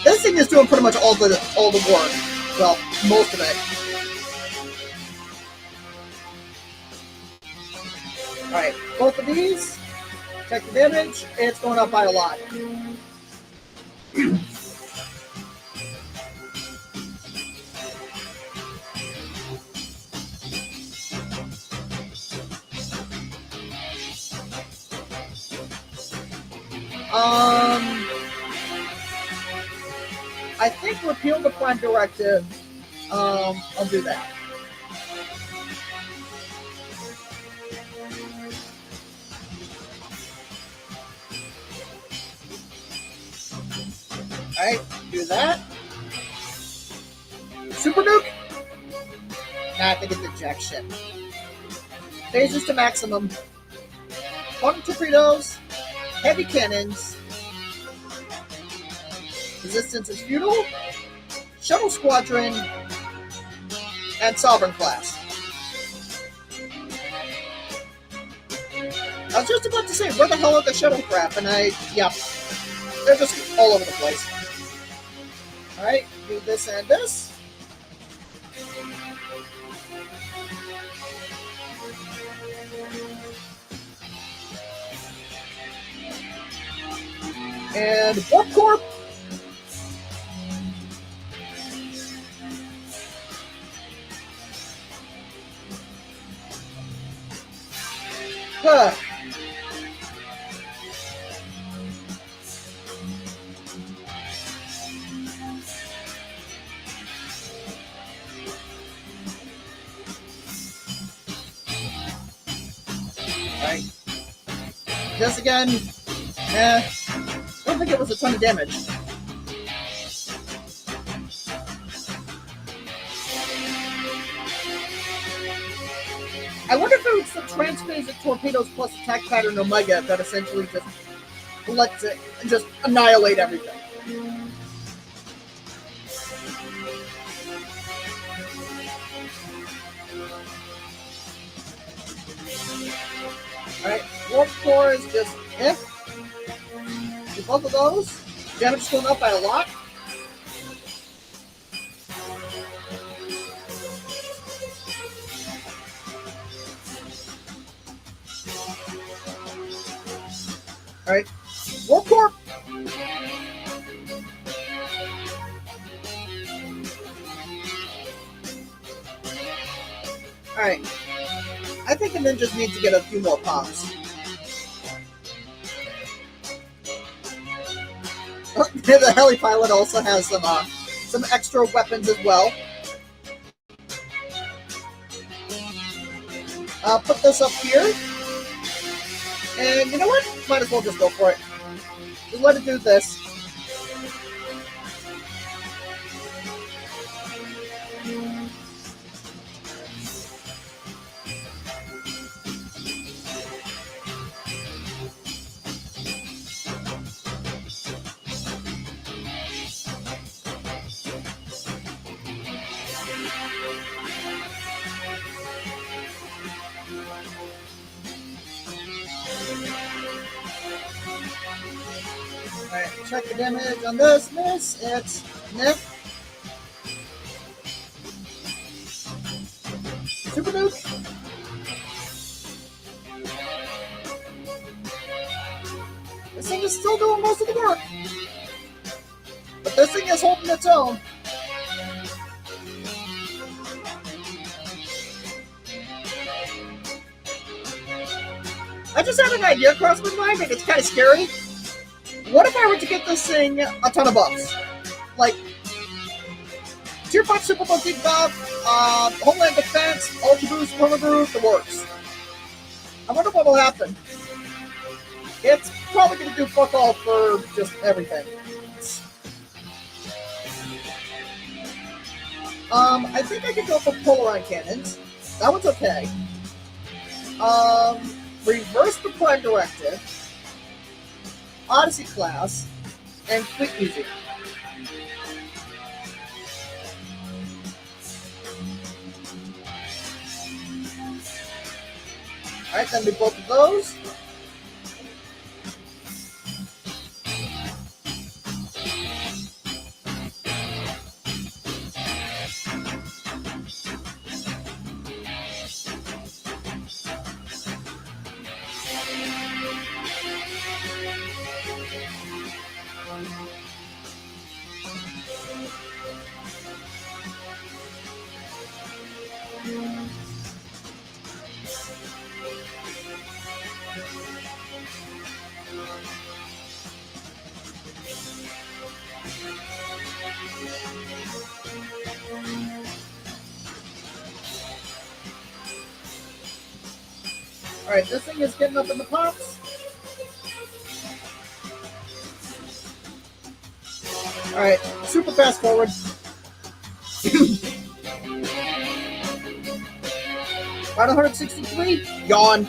This thing is doing pretty much all the work. Well, most of it. Alright, both of these. Check the damage. It's going up by a lot. I think repeal the Prime Directive. I'll do that. Alright, do that. Super Nuke? Nah, I think it's ejection. Phases to maximum. Quantum torpedoes. Heavy cannons. Resistance is futile. Shuttle Squadron. And Sovereign class. I was just about to say, where the hell are the shuttlecraft? And yeah, they're just all over the place. Alright, do this and this. And Warp Corp. Huh. Right. This again. I don't think it was a ton of damage. I wonder if it was the transphase of torpedoes plus attack pattern Omega that essentially just lets it just annihilate everything. Alright, Warp Core is just do both of those. Damage is going up by a lot. Alright, Warp Corp. Alright, I think the ninjas need to get a few more pops. The heli pilot also has some extra weapons as well. Put this up here. And you know what? Might as well just go for it. Just let it do this. Alright, check the damage on this. It's Nip. Super Nuke. is still doing most of the work. But this thing is holding its own. I just had an idea cross my mind, and it's kind of scary. What if I were to get this thing a ton of buffs? Like, Tier 5 Super Boutique buff, Homeland Defense, Ultra Boost, Perma Boost, the works. I wonder what will happen. It's probably going to do fuck all for just everything. I think I could go for Polaron Cannons. That one's okay. Reverse the Prime Directive, Odyssey Class, and Fleet Museum. Alright, then do both of those. Alright, this thing is getting up in the pops. Alright, super fast forward. About 163, yawn.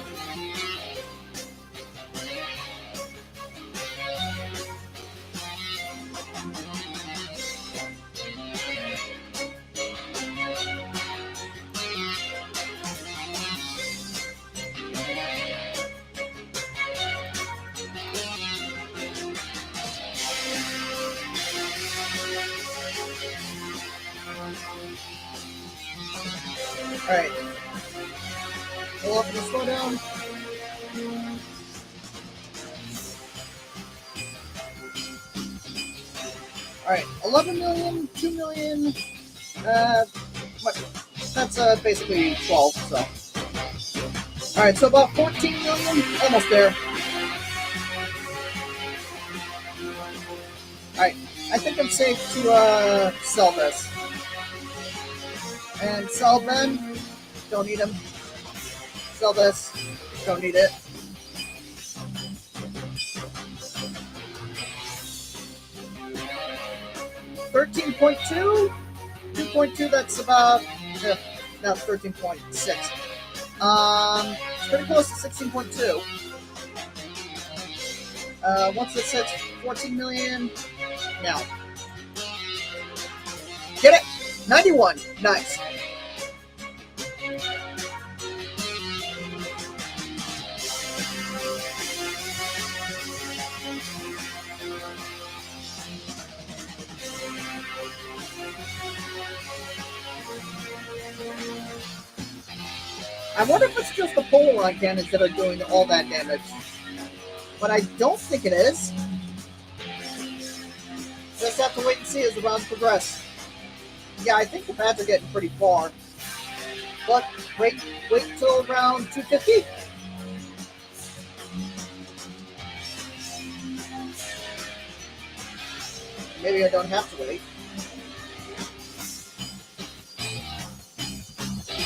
Alright. Pull up the slowdown. Alright, 11 million, 2 million, what? That's basically 12, so. Alright, so about 14 million, almost there. Alright, I think I'm safe to sell this. And sell Ben, don't need him. Sell this, don't need it. $13.2, 2.2. That's about no, 13.6. It's pretty close to 16.2. Once this hits 14 million, now get it. 91, nice. I wonder if it's just the Polaron cannons that are doing all that damage. But I don't think it is. Just have to wait and see as the rounds progress. Yeah, I think the bats are getting pretty far. But wait till round 250. Maybe I don't have to wait.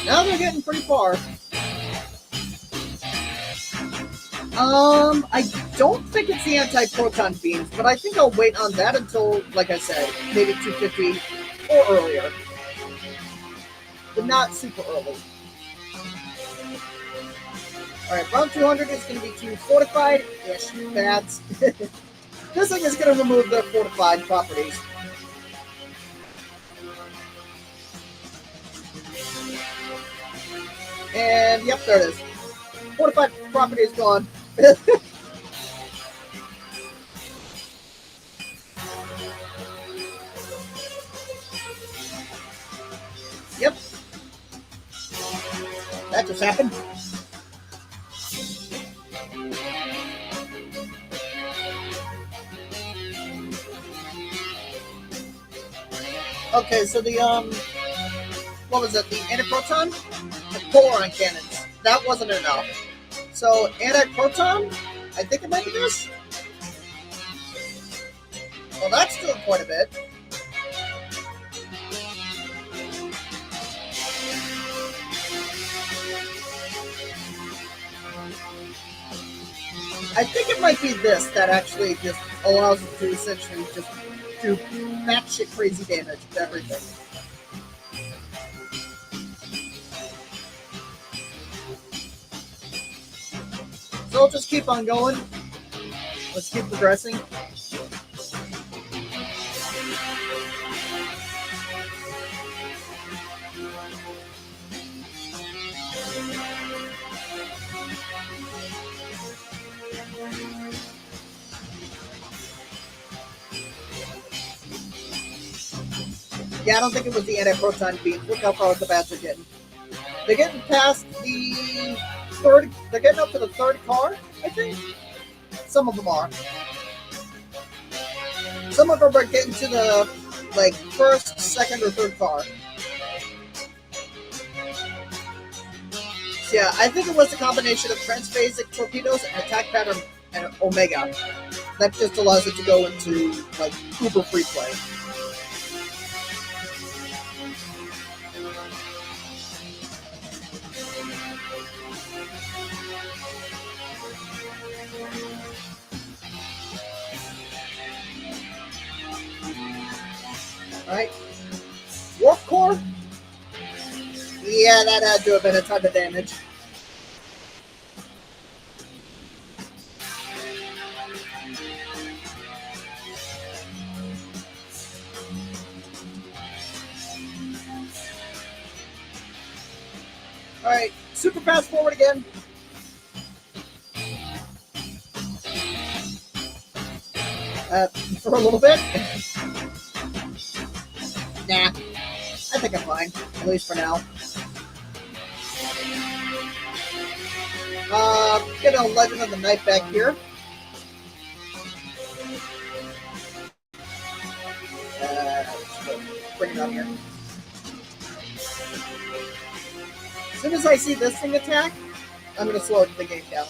Now they're getting pretty far. I don't think it's the anti-proton beams, but I think I'll wait on that until, like I said, maybe 250 or earlier. But not super early. Alright, round 200 is going to be 2 fortified-ish bats. This thing is going to remove their fortified properties. And, yep, there it is. Fortified property is gone. Yep. That just happened. Okay, so the what was it? The antiproton, the polaron cannons. That wasn't enough. So antiproton, I think it might be this. Well, that's doing quite a bit. I think it might be this that actually just allows it to essentially just do batshit crazy damage to everything. So we'll just keep on going. Let's keep progressing. Yeah, I don't think it was the anti-proton beams. Look how far the bats are getting. They're getting past the third. They're getting up to the third car, I think. Some of them are. Some of them are getting to the first, second, or third car. So yeah, I think it was a combination of transphasic torpedoes and attack pattern and Omega. That just allows it to go into uber free play. Alright. Warp core? Yeah, that had to have been a ton of damage. Alright, super fast forward again. For a little bit. Nah, I think I'm fine, at least for now. Get a Legend of the Night back here. Bring it up here. As soon as I see this thing attack, I'm going to slow the game down.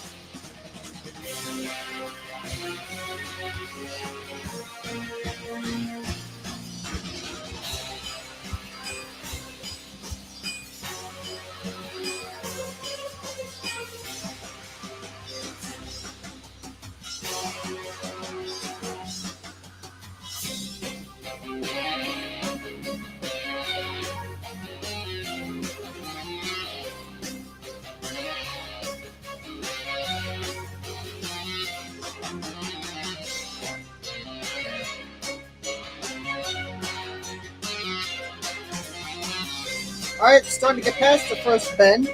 Alright, starting to get past the first bend.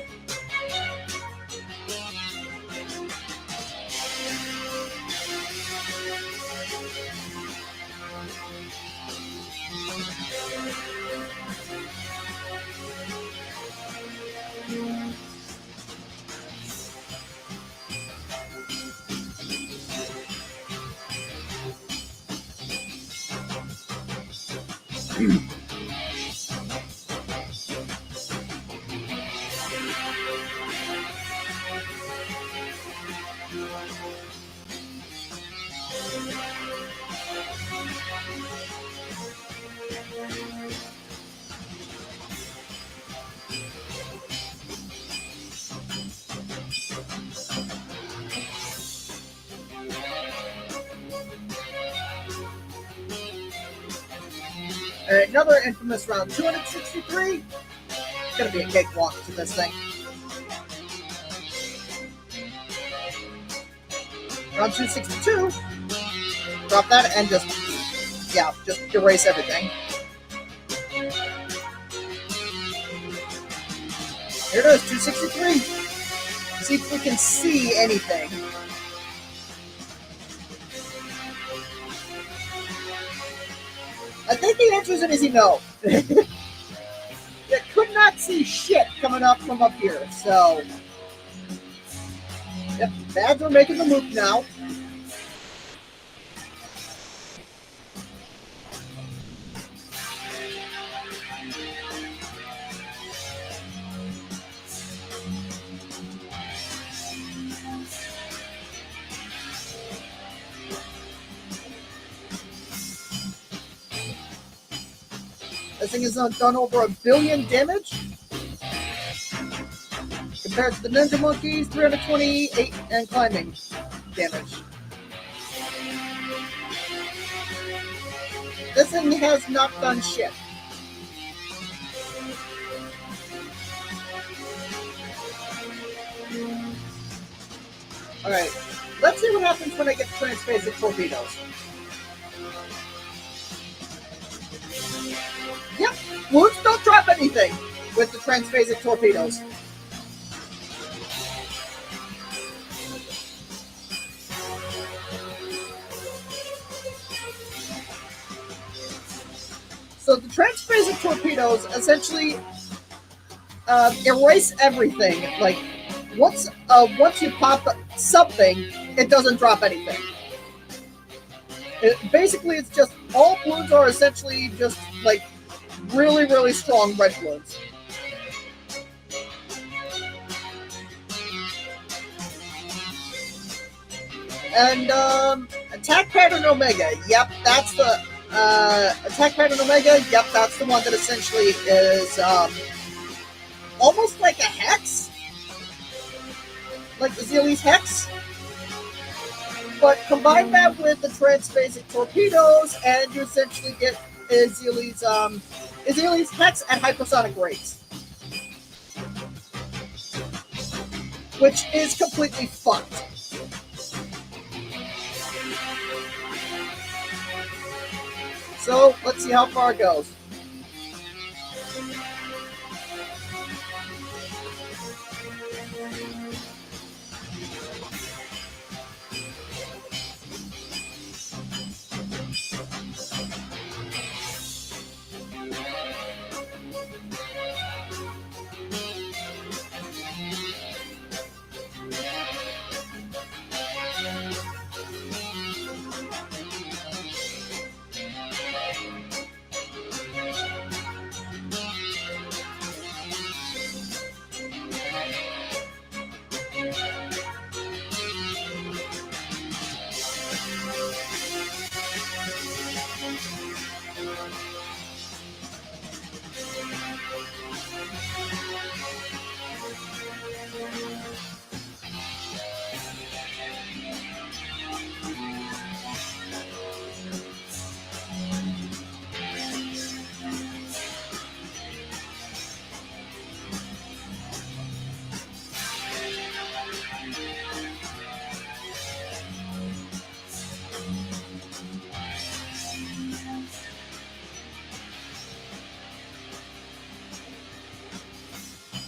Another infamous round, 263. It's gonna be a cakewalk to this thing. Round 262. Drop that and just erase everything. Here it is, 263. See if we can see anything. I think the answer is an easy no. You could not see shit coming up from up here, so... Yep, bads are making the loop now. This thing has done over 1 billion damage. Compared to the Ninja Monkeys, 328 and climbing damage. This thing has not done shit. Alright, let's see what happens when I get transphasic torpedoes. Yep, Wounds don't drop anything with the transphasic torpedoes. So the transphasic torpedoes essentially erase everything. Like once you pop something, it doesn't drop anything. Basically, it's just all balloons are essentially just like really, really strong red balloons. And attack pattern Omega. Yep, that's the attack pattern Omega. Yep, that's the one that essentially is almost like a hex, like the Zeale's hex. But combine that with the transphasic torpedoes, and you essentially get Zeale's hex at hypersonic rates, which is completely fucked. So let's see how far it goes.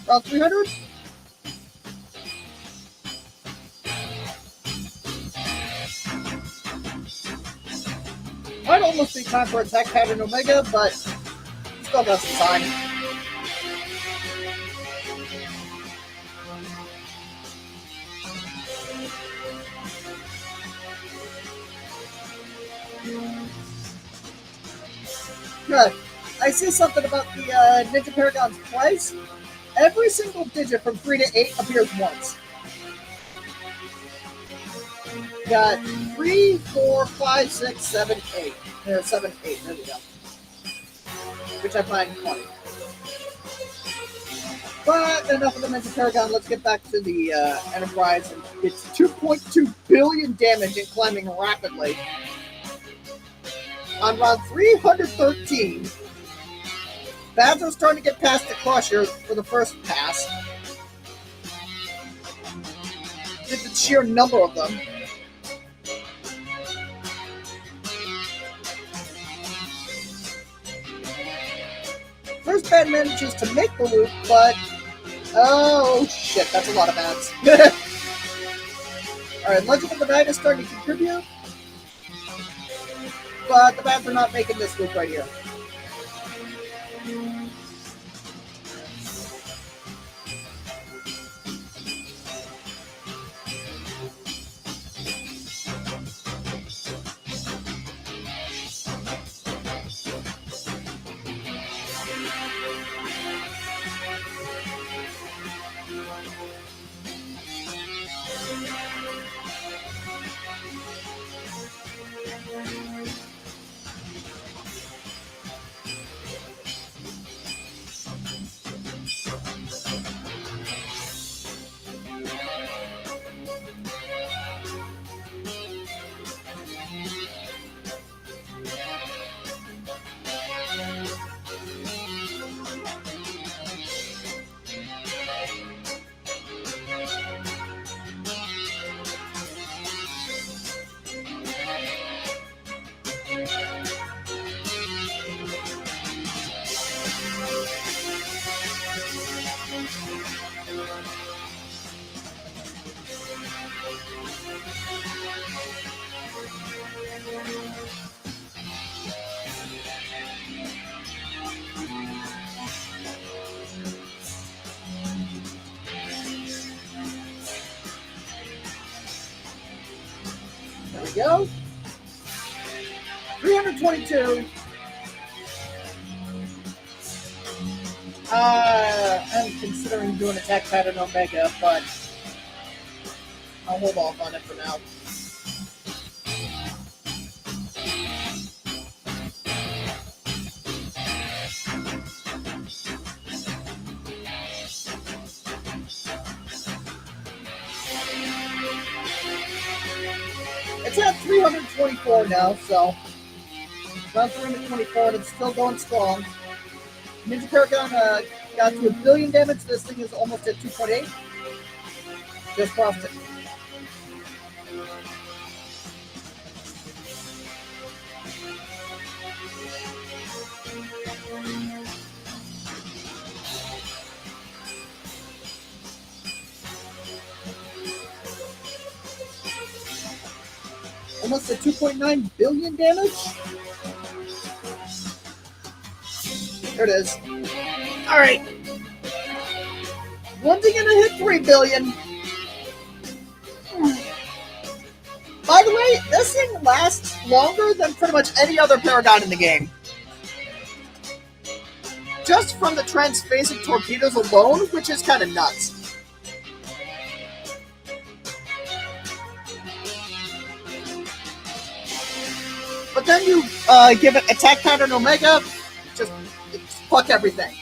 About 300? Might almost be time for attack pattern Omega, but still got some time. Good. I see something about the Ninja Paragon's price. Every single digit from 3 to 8 appears once. Got 3, 4, 5, 6, 7, 8. 7, 8. There we go. Which I find funny. But enough of the Ninja Paragon. Let's get back to the Enterprise. And it's 2.2 billion damage and climbing rapidly. On round 313. Bads are starting to get past the Crusher for the first pass. Just the sheer number of them. First bad manages to make the loop, but oh shit, that's a lot of bads. Alright, Legend of the Night is starting to contribute, but the bads are not making this loop right here. go. 322. I'm considering doing attack pattern Omega, but I'll hold off on it for now. It's at 324 now, so around 324, and it's still going strong. Ninja Paragon got to 1 billion damage. This thing is almost at 2.8. Just crossed it. Almost at 2.9 billion damage. There it is. All right. When's he gonna hit 3 billion? By the way, this thing lasts longer than pretty much any other Paragon in the game. Just from the transphasic torpedoes alone, which is kind of nuts. But then you give it attack pattern Omega, just fuck everything.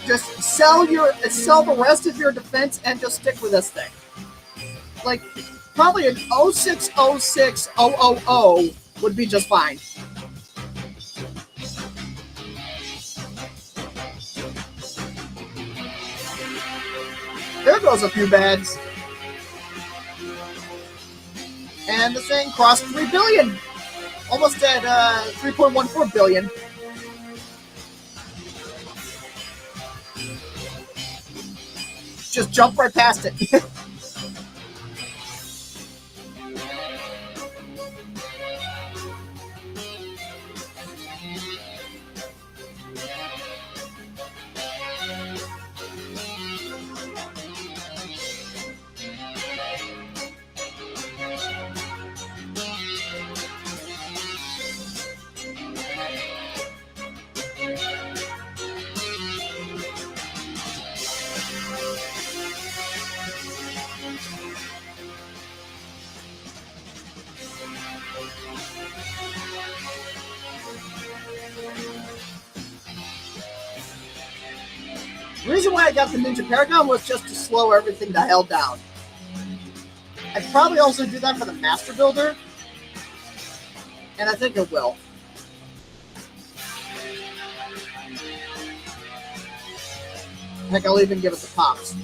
Just sell the rest of your defense and just stick with this thing. Like, probably an 0606000 would be just fine. There goes a few bags. And the thing crossed 3 billion. Almost at 3.14 billion. Just jump right past it. The reason why I got the Ninja Paragon was just to slow everything the hell down. I'd probably also do that for the Master Builder, and I think it will. Heck, I'll even give it the pops.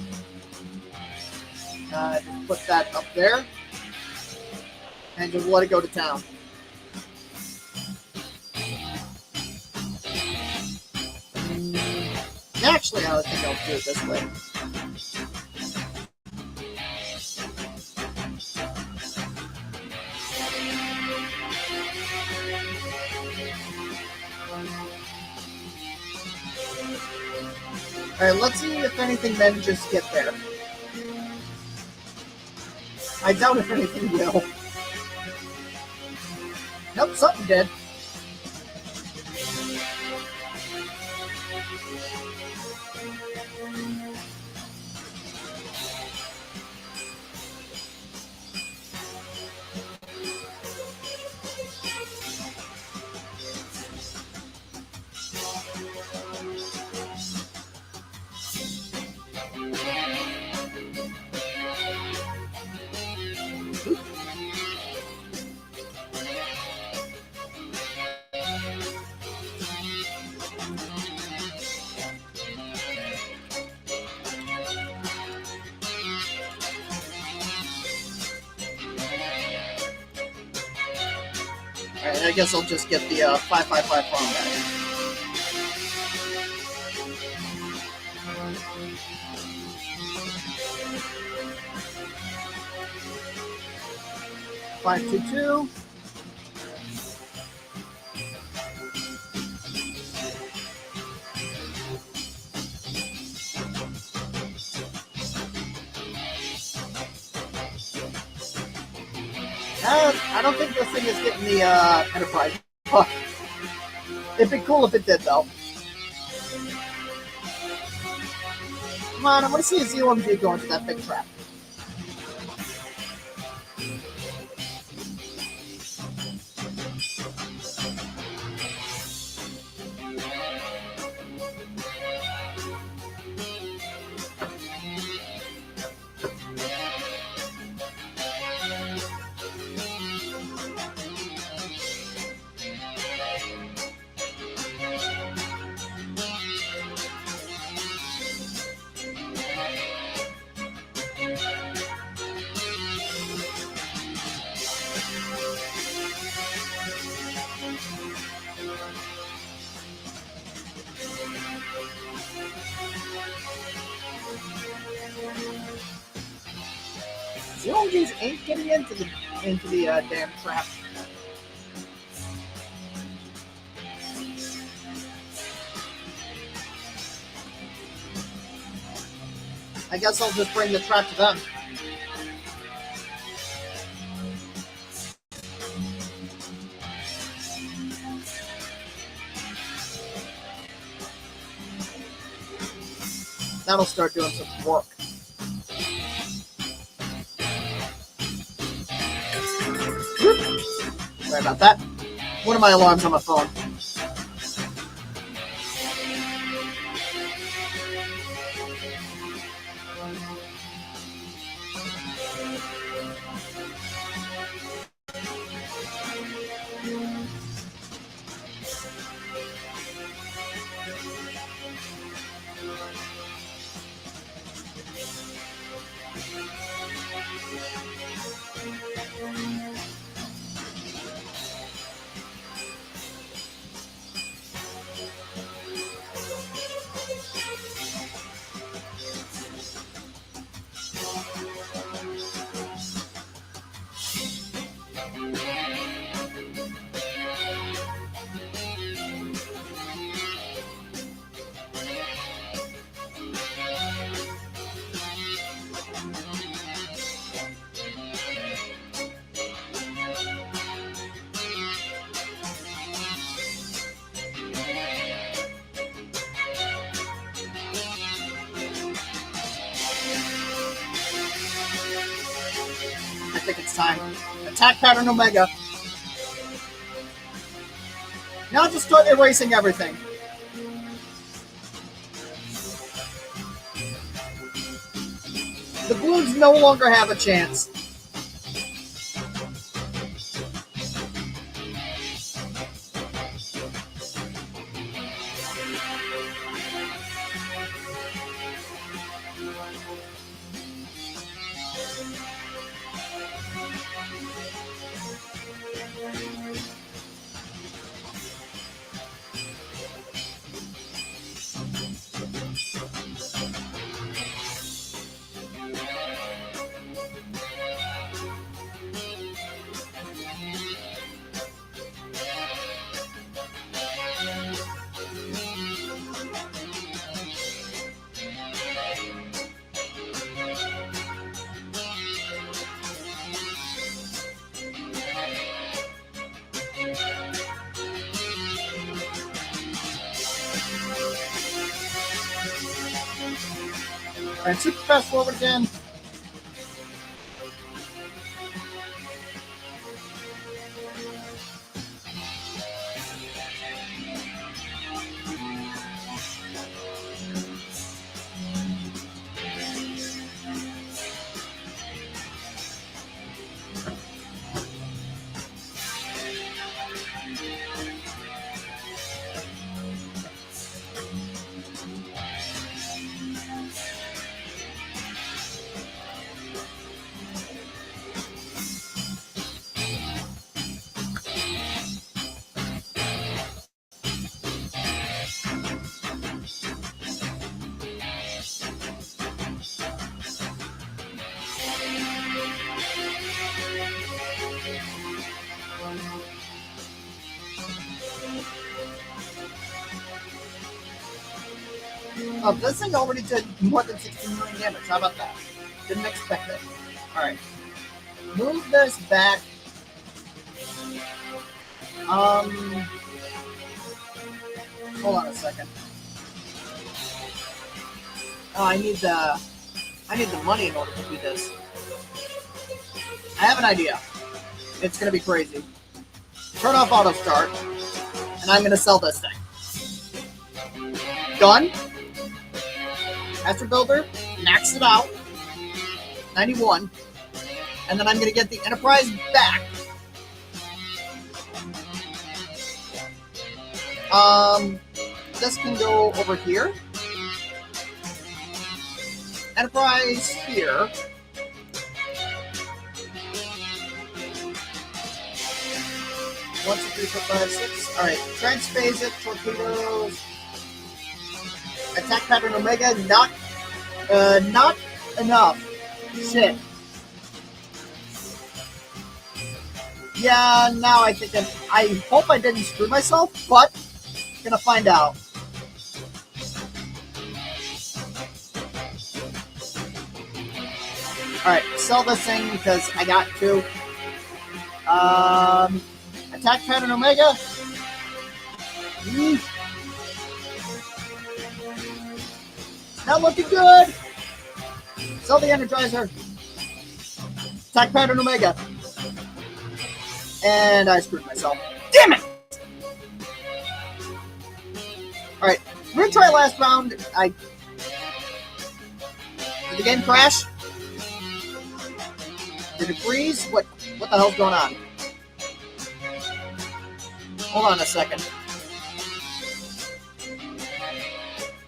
Just put that up there, and just let it go to town. Actually, I think I'll do it this way. Alright, let's see if anything manages to get there. I doubt if anything will. Nope, something did. Alright, I guess I'll just get the 555 farm back. Five, 2, 2. I don't think this thing is getting the Enterprise. It'd be cool if it did, though. Come on, I want to see a ZOMG go into that big trap. ZOMGs ain't getting into the damn trap. I guess I'll just bring the trap to them. That'll start doing some work. Sorry about that. One of my alarms on my phone. I think it's time. Attack pattern Omega. Now just start erasing everything. The Blues no longer have a chance. And super fast forward again. This thing already did more than 16 million damage. How about that? Didn't expect it. Alright. Move this back Hold on a second. Oh, I need the money in order to do this. I have an idea. It's gonna be crazy. Turn off auto start, and I'm gonna sell this thing. Done. Master Builder, maxed it out. 91. And then I'm gonna get the Enterprise back. This can go over here. Enterprise here. One, two, three, four, five, six. All right, transphase it. Torpedoes. Attack pattern Omega. Not enough. Shit. Yeah, now I think I hope I didn't screw myself, but gonna find out. Alright, sell this thing because I got to. Attack pattern Omega. Not looking good. Sell the Energizer. Attack pattern Omega. And I screwed myself. Damn it! Alright, we're gonna try last round. Did the game crash? Did it freeze? What the hell's going on? Hold on a second.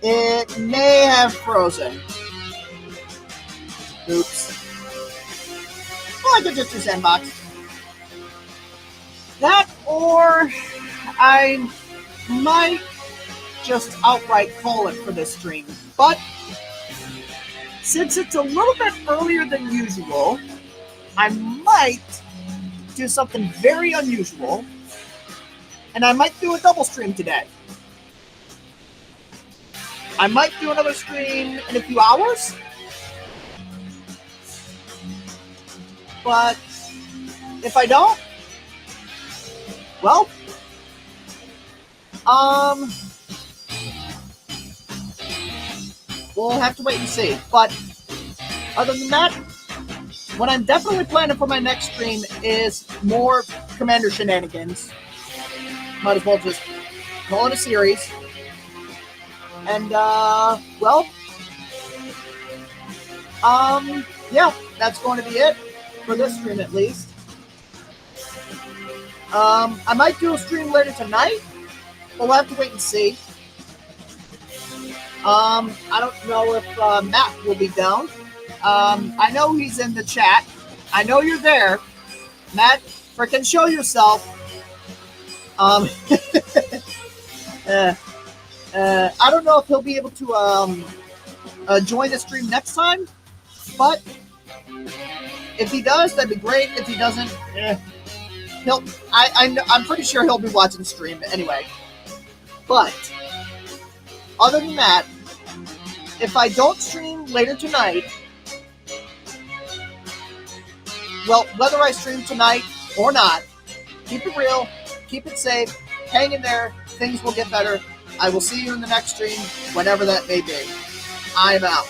It may have frozen. Oops. Well, I could just do sandbox. That, or I might just outright call it for this stream. But since it's a little bit earlier than usual, I might do something very unusual, and I might do a double stream today. I might do another stream in a few hours, but if I don't, well, we'll have to wait and see. But other than that, what I'm definitely planning for my next stream is more Commander shenanigans. Might as well just call it a series. And, well, yeah, that's going to be it for this stream at least. I might do a stream later tonight, but we'll have to wait and see. I don't know if Matt will be down. I know he's in the chat. I know you're there. Matt, frickin' show yourself. I don't know if he'll be able to join the stream next time, but if he does, that'd be great. If he doesn't, I'm pretty sure he'll be watching the stream anyway. But other than that, if I don't stream later tonight, well, whether I stream tonight or not, keep it real, keep it safe, hang in there, things will get better. I will see you in the next stream, whenever that may be. I'm out.